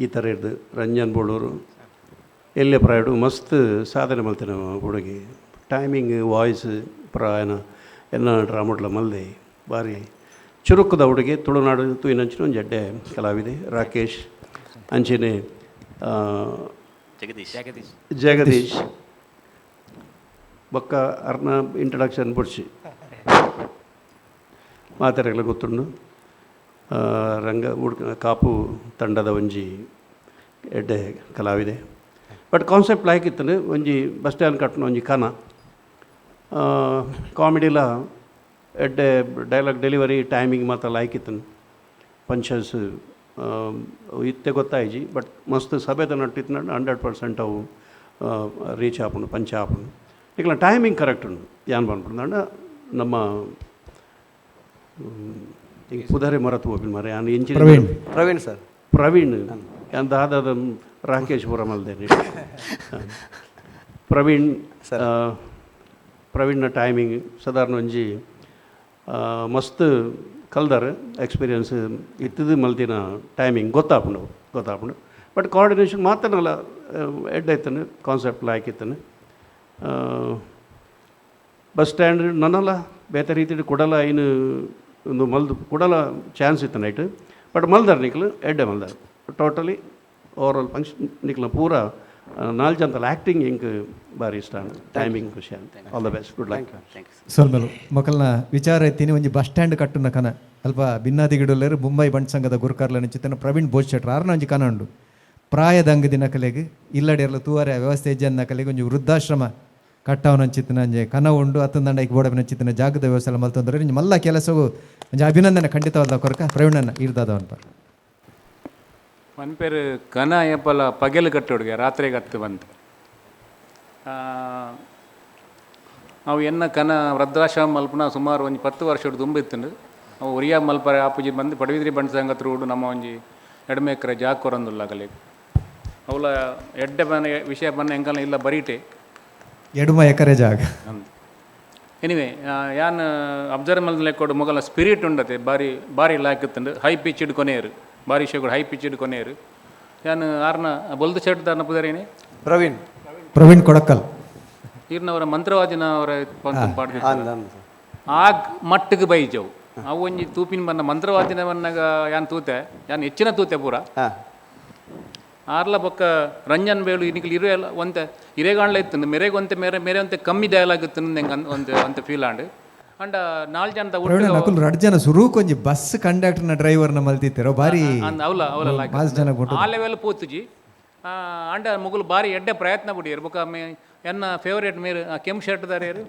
ಈ ಥರ ಇರ್ದು ರಂಜನ್ ಬೋಳೂರು ಎಲ್ಲೇ ಪ್ರಾಯಡು ಮಸ್ತ್ ಸಾಧನೆ ಮಲ್ತೇನೆ ಹುಡುಗಿ ಟೈಮಿಂಗ್ ವಾಯ್ಸ್ ಪ್ರಾಯನ ಎಲ್ಲ ಡ್ರಾಮಡ್ಲ ಮಲ್ದೆ ಭಾರಿ ಚುರುಕದ ಹುಡುಗಿ ತುಳುನಾಡು ತೂಯಿನಂಚಿನ ಒಂದು ಜಡ್ಡೆ ಕಲಾವಿದೆ ರಾಕೇಶ್ ಅಂಚೆನೆ ಜಗದೀಶ್ ಬೊಕ್ಕ ಅರ್ನ ಇಂಟ್ರಡಕ್ಷನ್ ಬುಡ್ಸಿ ಮಾತಾಡಲ್ಲ ಗೊತ್ತುಂಡು ಕಾಪು ತಂಡದ ಒಂಜಿ ಎಡ್ಡೆ ಕಲಾವಿದೆ ಬಟ್ ಕಾನ್ಸೆಪ್ಟ್ ಲಾಯ್ಕಿತ್ತನು ಒಂಜಿ ಬಸ್ ಸ್ಟ್ಯಾಂಡ್ ಕಟ್ಟುನ ಒಂಜಿ ಕನ ಕಾಮಿಡಿಲ ಎಡ್ಡೆ ಡೈಲಾಗ್ ಡೆಲಿವರಿ ಟೈಮಿಂಗ್ ಮಾತ್ರ ಲಾಯ್ಕಿತ್ತನು ಪಂಚಸ್ ಇತ್ತೆ ಗೊತ್ತಾಯ್ಜಿ ಬಟ್ ಮಸ್ತ್ ಸಭೆದ ನಟ್ಟಿತ್ತು 100% ಅವು ರೀಚ್ ಆಪುಂಡು ಪಂಚ ಆಪುಂಡು ಈಗ ಟೈಮಿಂಗ್ ಕರೆಕ್ಟ್ ಉಂಡು ಯಾನ್ ಬಂದ್ಬಿಡ್ದು ನಮ್ಮ ಈಗ ಪುದರೆ ಮರತು ಹೋಗಿ ಮರ ಯಾನ್ ಇಂಜಿನಿಯರ್ ಪ್ರವೀಣ್ ಸರ್ ಪ್ರವೀಣ್ ಅಂತ ಆದ ರಾಕೇಶ್ಪುರಂ ಅಲ್ದೇನೆ ಪ್ರವೀಣ್ನ ಟೈಮಿಂಗ್ ಸಾಧಾರಣ ಒಂಜಿ ಮಸ್ತ್ ಕಲ್ದಾರೆ ಎಕ್ಸ್ಪೀರಿಯನ್ಸ್ ಇತ್ತದು ಮಲ್ತಿನ ಟೈಮಿಂಗ್ ಗೊತ್ತಾಪುಂಡು ಬಟ್ ಕೋಆರ್ಡಿನೇಷನ್ ಮಾತನಲ್ಲ ಎಡ್ಡೈತನು ಕಾನ್ಸೆಪ್ಟ್ ಲಾಯ್ಕಿತ್ತನು ಬಸ್ ಸ್ಟ್ಯಾಂಡ್ ನನ್ನಲ್ಲ ಬೇರೆ ರೀತಿ ಕೊಡಲ್ಲ ಏನು ಒಂದು ಮಲ್ದು ಕೊಡಲ್ಲ ಚಾನ್ಸ್ ಇತ್ತು ನೈಟ್ ಬಟ್ ಮಲ್ದಾರ ನಿಕ್ಲು ಎಡ್ಡೆ ಮಲ್ದಾರ ಟೋಟಲಿ ಓವರ್ ಆಲ್ ಫಂಕ್ಷನ್ ನಿಕ್ಲ ಪೂರ ನಾಲ್ಕು ಜನತಲ್ಲ ಆ್ಯಕ್ಟಿಂಗ್ ಇಂಕ್ ಭಾರಿ ಇಷ್ಟ ಟೈಮಿಂಗ್ ಖುಷಿ ಅಂತ. All the best, good luck. ಸೊಲ್ಮೆಲು ಮೊಕಲ್ನ ವಿಚಾರ ಎತ್ತೀನಿ ಒಂಜಿ ಬಸ್ ಸ್ಟ್ಯಾಂಡ್ ಕಟ್ಟುನ ಕನ ಅಲ್ಪ ಭಿನ್ನಾದಿ ಗಿಡಲೇರು ಮುಂಬೈ ಬಂಡ್ ಸಂಘದ ಗುರುಕಾರ್ಲ ನಿಂಚಿತನ ಪ್ರವೀಣ್ ಬೋಸ್ ಶೆಟ್ರ್ ಆರ್ನ ಒಂಜಿ ಕನ ಉಂಡು ಪ್ರಾಯದ ಅಂಗದಿನ ಕಲೆಗೆ ಇಲ್ಲಡೆರ್ಲ ತೂವರೆ ವ್ಯವಸ್ಥೆ ಹೆಜ್ಜೆನ ಕಲೆಗೆ ಒಂಜಿ ವೃದ್ಧಾಶ್ರಮ ಕಟ್ಟವನಂಚಿತ್ತಿನ ಅಂಜೆ ಕನ ಉಂಡು ಅತ್ತಂದಂಡ ಈಗ ಬೋಡವನಂಚಿತ್ತಿನ ಜಾಗದ ವ್ಯವಸ್ಥೆ ಎಲ್ಲ ಮಲ್ತಂದ್ರೆ ಇಂಜಿ ಮಲ್ಲ ಕೆಲಸವು ಒಂಜಿ ಅಭಿನಂದನೆ ಖಂಡಿತವಾದ ಕೊರಕ ಪ್ರವೀಣನ ಇರ್ದಾದವನ್ಪ ನನ್ನ ಪೇರು ಕನ ಏಪಲ ಪಗೆಲು ಕಟ್ಟೋಡುಗೆ ರಾತ್ರಿ ಕತ್ತು ಬಂತು ಅವು ಎನ್ನ ಕನ ವೃದ್ಧಾಶ್ರಮ ಮಲ್ಪನ ಸುಮಾರು ಒಂಜಿ 10 ವರ್ಷ ತುಂಬಿತ್ತು ಅವು ಒರಿಯಾ ಮಲ್ಪರೆ ಆಪುಜಿ ಬಂದು ಪಡವಿದ್ರಿ ಬಂಡ್ ಸಂಗತ್ರ ರೂಡು ನಮ್ಮ ಒಂಜಿ ಎಡಮೇಕ್ರೆ ಜಾಗ ಕೊರಂದುಲ್ಲ ಕಲೆ ಅವಳ ಎಡ್ಡೆ ಬನ ವಿಷಯ ಬನ್ನ ಎಂಕಲ್ನ ಇಲ್ಲ ಬರೀಟೆ ಎಡುಮ ಎಕರೆ ಜಾಗ ಅಂತ ಎನಿವೆ ಯಾನ್ ಅಬ್ಸರ್ವ್ ಮಲ್ದ ಲೆಕ್ಕೋಡು ಮೊಗಲ ಸ್ಪಿರಿಟ್ ಉಂಡತೆ ಬಾರಿ ಬಾರಿ ಲಾಕಿತ್ತಂಡು ಹೈ ಪಿಚ್ಡ್ ಕೊನೆಯರು ಬಾರಿ ಶೇಗಳು ಹೈ ಪಿಚ್ಡ್ ಕೊನೆಯರು ಯಾನ್ ಆರ್ನ ಬೊಲ್ದು ಶೆಟ್ ದಾರ್ನ ಪುದರೇನೆ ಪ್ರವೀಣ್ ಕೊಡಕಲ್ ಈರ್ನವರ ಮಂತ್ರವಾದಿನ ಅವರ ಪಾಡ್ತಿದ್ರು ಆ ಮಟ್ಟಿಗೆ ಬೈಜವು ಅವು ಒಂಜಿ ತೂಪಿನ ಬನ್ನ ಮಂತ್ರವಾದಿನವನ್ನಾಗ ಯಾನ್ ತೂತೆ ಯಾನ್ ಹೆಚ್ಚಿನ ತೂತೆ ಪೂರ ಆರ್ಲ ಪಕ್ಕ ರಂಜನ್ ಬೇಳು ಇನಿಕಲ್ ಇರೋ ಎಲ್ಲ ಒಂತೆ ಇರೇಗಾಣ್ಲ ಇತ್ತು ಮೆರೆಗೊಂತೆ ಮೇರೆ ಒಂತೆ ಕಮ್ಮಿ ಡಯಲಾಗ್ ಇತ್ತು ನಂಗೆ ಒಂತೆ ಫೀಲ್ ಆಂಡ್ ಅಂಡ 4 ಜನದ ಪ್ರವೀಣ್ ನಕುಲ್ 2 ಜನ ಸುರೂಕ್ ಒಂಜಿ ಬಸ್ ಕಂಡಕ್ಟರ್ನ ಡ್ರೈವರ್ನ ಮಲ್ತಿತ್ತೇರೋ ಬಾರಿ ಅವಲ ಮಾಸ್ ಜನ ಆ ಲೆವೆಲ್ ಪೋತುಜಿ ಅಂಡ ಮುಗುಲು ಬಾರಿ ಎಡ್ಡೆ ಪ್ರಯತ್ನ ಬಿಡಿಯರು ಬೊಕ್ಕ ಎನ್ನ ಫೇವರೇಟ್ ಮೇರು ಕೆಂಪು ಶರ್ಟ್ ದಾರಿಯರು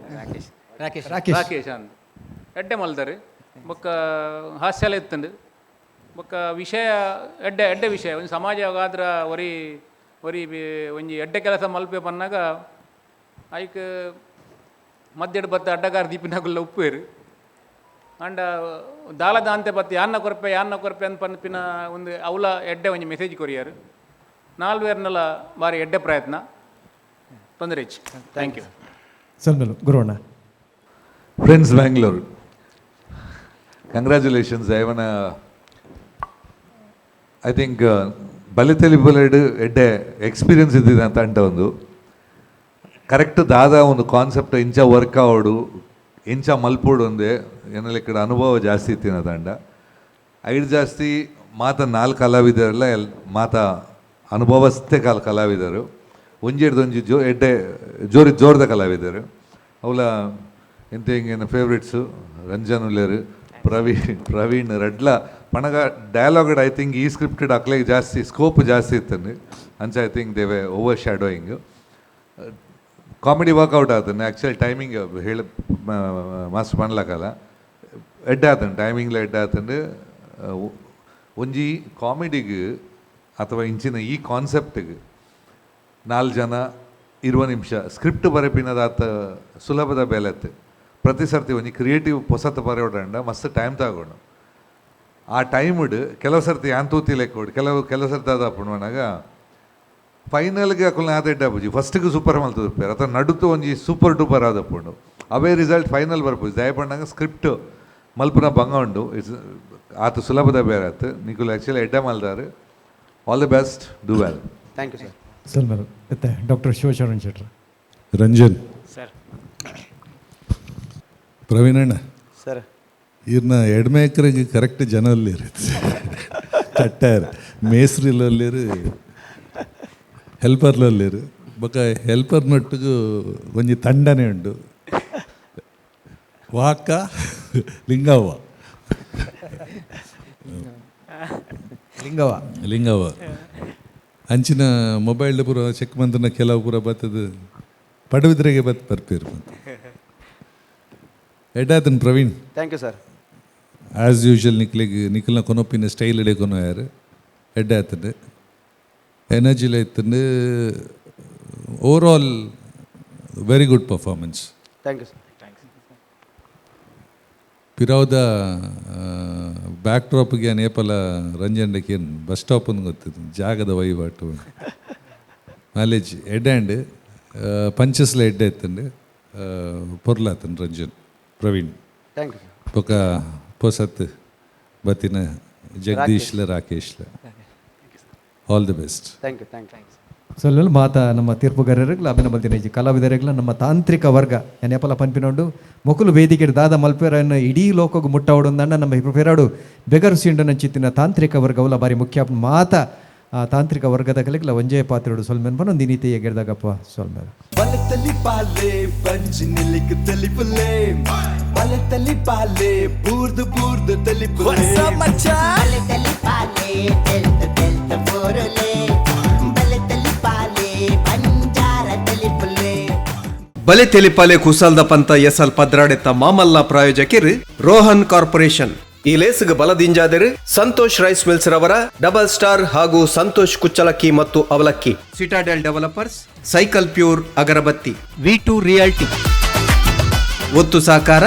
ರಾಕೇಶ್ ಅಂದ್ ಎಡ್ಡೆ ಮಲ್ದಾರೆ ಬೊಕ್ಕ ಹಾಸ್ಯಲ ಇತ್ತಂಡು ಬೊಕ್ಕ ವಿಷಯ ಎಡ್ಡೆ ವಿಷಯ ಒಂದು ಸಮಾಜವಾಗಾದ್ರ ಒರಿ ಒಂಜಿ ಎಡ್ಡೆ ಕೆಲಸ ಮಲ್ಪೆ ಪನ್ನಾಗ ಐಕ್ ಮದ್ದೆಡು ಬತ್ತ ಅಡ್ಡಗಾರ ದೀಪಿನಾಗುಲ್ಲ ಉಪ್ಪೇರು ಅಂಡ ದಾಲದ ಅಂತೆ ಬತ್ತ ಯಾನ್ನ ಕೊರಪೆ ಅಂತ ಪನ್ಪಿನ ಒಂದು ಅವಲ ಎಡ್ಡೆ ಒಂಜಿ ಮೆಸೇಜ್ ಕೊರಿಯರು ನಾಲ್ವೇರ್ನೆಲ್ಲ ಬಾರಿ ಎಡ್ಡೆ ಪ್ರಯತ್ನ ತೊಂದರೆ ಹೆಚ್ಚು. Thank you. ಸಲ್ಮೇಲು ಗುರುವಣ್ಣ. Friends Bangalore, congratulations. I think ಬಲಿತೆಲಿಬಲೆಡ್ ಎಡ್ಡೆ ಎಕ್ಸ್ಪೀರಿಯನ್ಸ್ ಇದ್ದಿದೆ ಅಂತ ಅಂಟ ಒಂದು ಕರೆಕ್ಟ್ ದಾದ ಒಂದು ಕಾನ್ಸೆಪ್ಟ್ ಇಂಚ ವರ್ಕ್ ಆವಡು ಇಂಚ ಮಲ್ಪೋಡು ಒಂದೇ ಏನಲ್ಲಿ ಕಡೆ ಅನುಭವ ಜಾಸ್ತಿ ಇತ್ತಿನ ತಂಡ ಐದು ಜಾಸ್ತಿ ಮಾತ 4 ಕಲಾವಿದರೆಲ್ಲ ಮಾತ ಅನುಭವಸ್ಥೆ ಕಲಾವಿದರು ಒಂಜಿ ಎಡ್ಡೆ ಜೋರದ ಕಲಾವಿದರು ಅವಳ ಎಂತ ಹಿಂಗೇನು ಫೇವ್ರೇಟ್ಸು ರಂಜನ್ ಉಲ್ಲೇರು ಪ್ರವೀಣ್ ರೆಡ್ಲ ಪಣಗ ಡಯಲಾಗ್ ಐ ಥಿಂಕ್ ಈ ಸ್ಕ್ರಿಪ್ಟೆಡ್ ಅಕ್ಲೆಗೆ ಜಾಸ್ತಿ ಸ್ಕೋಪ್ ಜಾಸ್ತಿ ಇತ್ತಂದು ಅಂಚ ಐ ಥಿಂಕ್ ದೇವೆ ಓವರ್ ಶ್ಯಾಡೋಯಿಂಗ್ ಕಾಮಿಡಿ ವರ್ಕೌಟ್ ಆತಂದು ಆ್ಯಕ್ಚುಲಿ ಟೈಮಿಂಗ್ ಹೇಳಿ ಮಸ್ತ್ ಪಣ್ಲಕ್ಕಲ್ಲ ಎಡ್ಡೆ ಆತಂಡು ಟೈಮಿಂಗ್ಲ ಎಡ್ಡೆ ಆತಂಡು ಒಂಜಿ ಕಾಮಿಡಿಗೆ ಅಥವಾ ಇಂಚಿನ ಈ ಕಾನ್ಸೆಪ್ಟಿಗೆ 4 ಜನ 20 ನಿಮಿಷ ಸ್ಕ್ರಿಪ್ಟ್ ಬರೆಪಿನದಾತ ಸುಲಭದ ಬೇಲೆತ್ತು ಪ್ರತಿ ಸರ್ತಿ ಒಂಜಿ ಕ್ರಿಯೇಟಿವ್ ಹೊಸತು ಬರೆಯೋಡಂಡ ಮಸ್ತ್ ಟೈಮ್ ತಗೊಂಡು ಆ ಟೈಮ್ಡ್ ಕೆಲವು ಸರ್ತಿ ಯಾನ್ ತೂತಿ ಲೆಕ್ಕೋಡು ಕೆಲವು ಸರ್ತಿ ಅದಾಪುಂಡು ಅನ್ನಾಗ ಫೈನಲ್ಗೆ ಹಾಕೊಲ್ಲ ಆತ ಎಡ್ಡಾಪುಜಿ ಫಸ್ಟಿಗೆ ಸೂಪರ್ ಮಲ್ತದಪ್ಪೇರು ಅಥವಾ ನಡುತ್ತು ಒಂಜಿ ಸೂಪರ್ ಡೂಪರ್ ಆದಪ್ಪುಂಡು ಅವೇ ರಿಸಲ್ಟ್ ಫೈನಲ್ ಬರ್ಪುಜಿ ದಯಪಂಡಾಗ ಸ್ಕ್ರಿಪ್ಟ್ ಮಲ್ಪುನ ಭಂಗ ಉಂಡು ಇಟ್ಸ್ ಆತ ಸುಲಭದ ಬೇರೆ ಆತು ನಿಖುಲ್ ಆ್ಯಕ್ಚುಲಿ ಎಡ್ಡ ಮಲ್ದಾರು all the best do well. Thank you sir. ಸಲ್ಮೇಲು ಮತ್ತೆ ಡಾಕ್ಟರ್ ಶಿವಶರಣ್ ಶೆಟ್ರ್. ರಂಜನ್ ಸರ್. ಪ್ರವೀಣಣ್ಣ ಸರ್ ಇವ್ರನ್ನ ಎಡ್ಮೇಕರಿಗೆ ಕರೆಕ್ಟ್ ಜನ ಅಲ್ಲಿರು ಕಟ್ಟಾರ ಮೇಸ್ರಿಲಲ್ಲಿರು ಹೆಲ್ಪರ್ಲಲ್ಲಿರು ಬೊಕ ಹೆಲ್ಪರ್ ನೊಟ್ಟಿಗೂ ಒಂಜಿ ತಂಡನೇ ಉಂಡು ವಾಕ ಲಿಂಗವ್ವ ಲಿಂಗವ್ವ ಅಂಚಿನ ಮೊಬೈಲ್ ಪೂರ ಚೆಕ್ ಮಂತನ ಕೆಲವು ಪೂರ ಬರ್ತದ ಪಡುವಿದ್ರೆಗೆ ಬರ್ಪೇರು ಎಡ್ಡಾತನ್ Praveen. Thank you sir. As usual ನಿಖಿಲ್ನ ಕೊನೊಪ್ಪಿನ ಸ್ಟೈಲ್ ಇಡೇ ಕೊನೋ ಯಾರು ಎಡ್ಡಾತಂಡು ಎನರ್ಜಿಲ ಇತ್ತಂಡು overall very good performance. Thank you sir. ಪಿರಾವ್ದ ಬ್ಯಾಕ್ ಡ್ರಾಪ್ಗೆ ನೇಪಾಳ ರಂಜಂಡಕ್ಕೆ ಏನು ಬಸ್ ಸ್ಟಾಪ್ ಅಂತ ಗೊತ್ತಿತ್ತು ಜಾಗದ ವಹಿವಾಟು ನಾಲೆಜ್ ಎಡ್ಡಾಂಡ್ ಪಂಚಸ್ಲ ಎಡ್ಡೆ ಎತ್ತಂಡು ಪೊರ್ಲಾತನ್ ರಂಜನ್ ಪ್ರವೀಣ್. Thank you. ಬೊಕ ಪೊಸತ್ ಬತ್ತಿನ ಜಗದೀಶ್ಲ ರಾಕೇಶ್ಲ all the best. Thank you. Thank you. ಸೊಲ್ಮೇಲು ಮಾತ ನಮ್ಮ ತೀರ್ಪುಗಾರರಿಗ್ಲ ಅಭಿನ ಬಲ್ತಿನ ಕಲಾವಿದರಿಗ್ಲ ನಮ್ಮ ತಾಂತ್ರಿಕ ವರ್ಗ ನೆನಪಲ ಪಂಪಿನೊಂಡು ಮೊಕುಲು ವೇದಿಕೆ ದಾದ ಮಲ್ಪೇರನ್ನು ಇಡೀ ಲೋಕಗೂ ಮುಟ್ಟಾವಡು ಅಂದ ನಮ್ಮ ಹಿಪೇರಾಡು ಬೆಗರು ಸೀಂಡನ ಚಿತ್ತಿನ ತಾಂತ್ರಿಕ ವರ್ಗವಲ್ಲ ಬಾರಿ ಮುಖ್ಯ ಮಾತ ಆ ತಾಂತ್ರಿಕ ವರ್ಗದ ಕಲಿಕಲ ಒಂಜೇ ಪಾತ್ರೆಡು ಸೊಲ್ಮೇನ್ ಬನ್ನೊಂದು ನೀತಿ ಗೆಡ್ದಾಗಪ್ಪ ಸೊಲ್ಮೇನ್ ಬಲತಲಿ ಪಾಲೆ ಬಂಜಿ ನಿಲಿಕ್ ತಲಿಪುಲೆ ಬಲತಲಿ ಪಾಲೆ ಬೂರ್ದು ಬೂರ್ದು ತಲಿಪುಲೆ ಬಲತಲಿ ಪಾಲೆ ತೆಲ್ತ ತೆಲ್ತ ಬೋರಲೆ ಬಲತಲಿ ಪಾಲೆ ಬಂಜಾರ ತಲಿಪುಲೆ ಬಲೆ ತೆಲಿಪಾಲೆ ಕುಸಾಲ್ದ ಪಂತ ಎಸಲ್ ಪದ್ರಾಡೆತ್ತ ಮಾಮಲ್ಲ ಪ್ರಾಯೋಜಕರು ರೋಹನ್ ಕಾರ್ಪೊರೇಷನ್. ಈ ಲೇಸ್ಗೆ ಬಲದಿಂಜಾದರು ಸಂತೋಷ್ ರೈಸ್ ಮಿಲ್ಸ್ ರವರ ಡಬಲ್ ಸ್ಟಾರ್ ಹಾಗೂ ಸಂತೋಷ್ ಕುಚ್ಚಲಕ್ಕಿ ಮತ್ತು ಅವಲಕ್ಕಿ. ಸಿಟಾಡೆಲ್ ಡೆವಲಪರ್ಸ್, ಸೈಕಲ್ ಪ್ಯೂರ್ ಅಗರಬತ್ತಿ, V2 ರಿಯಾಲ್ಟಿ ಒತ್ತು ಸಾಕಾರ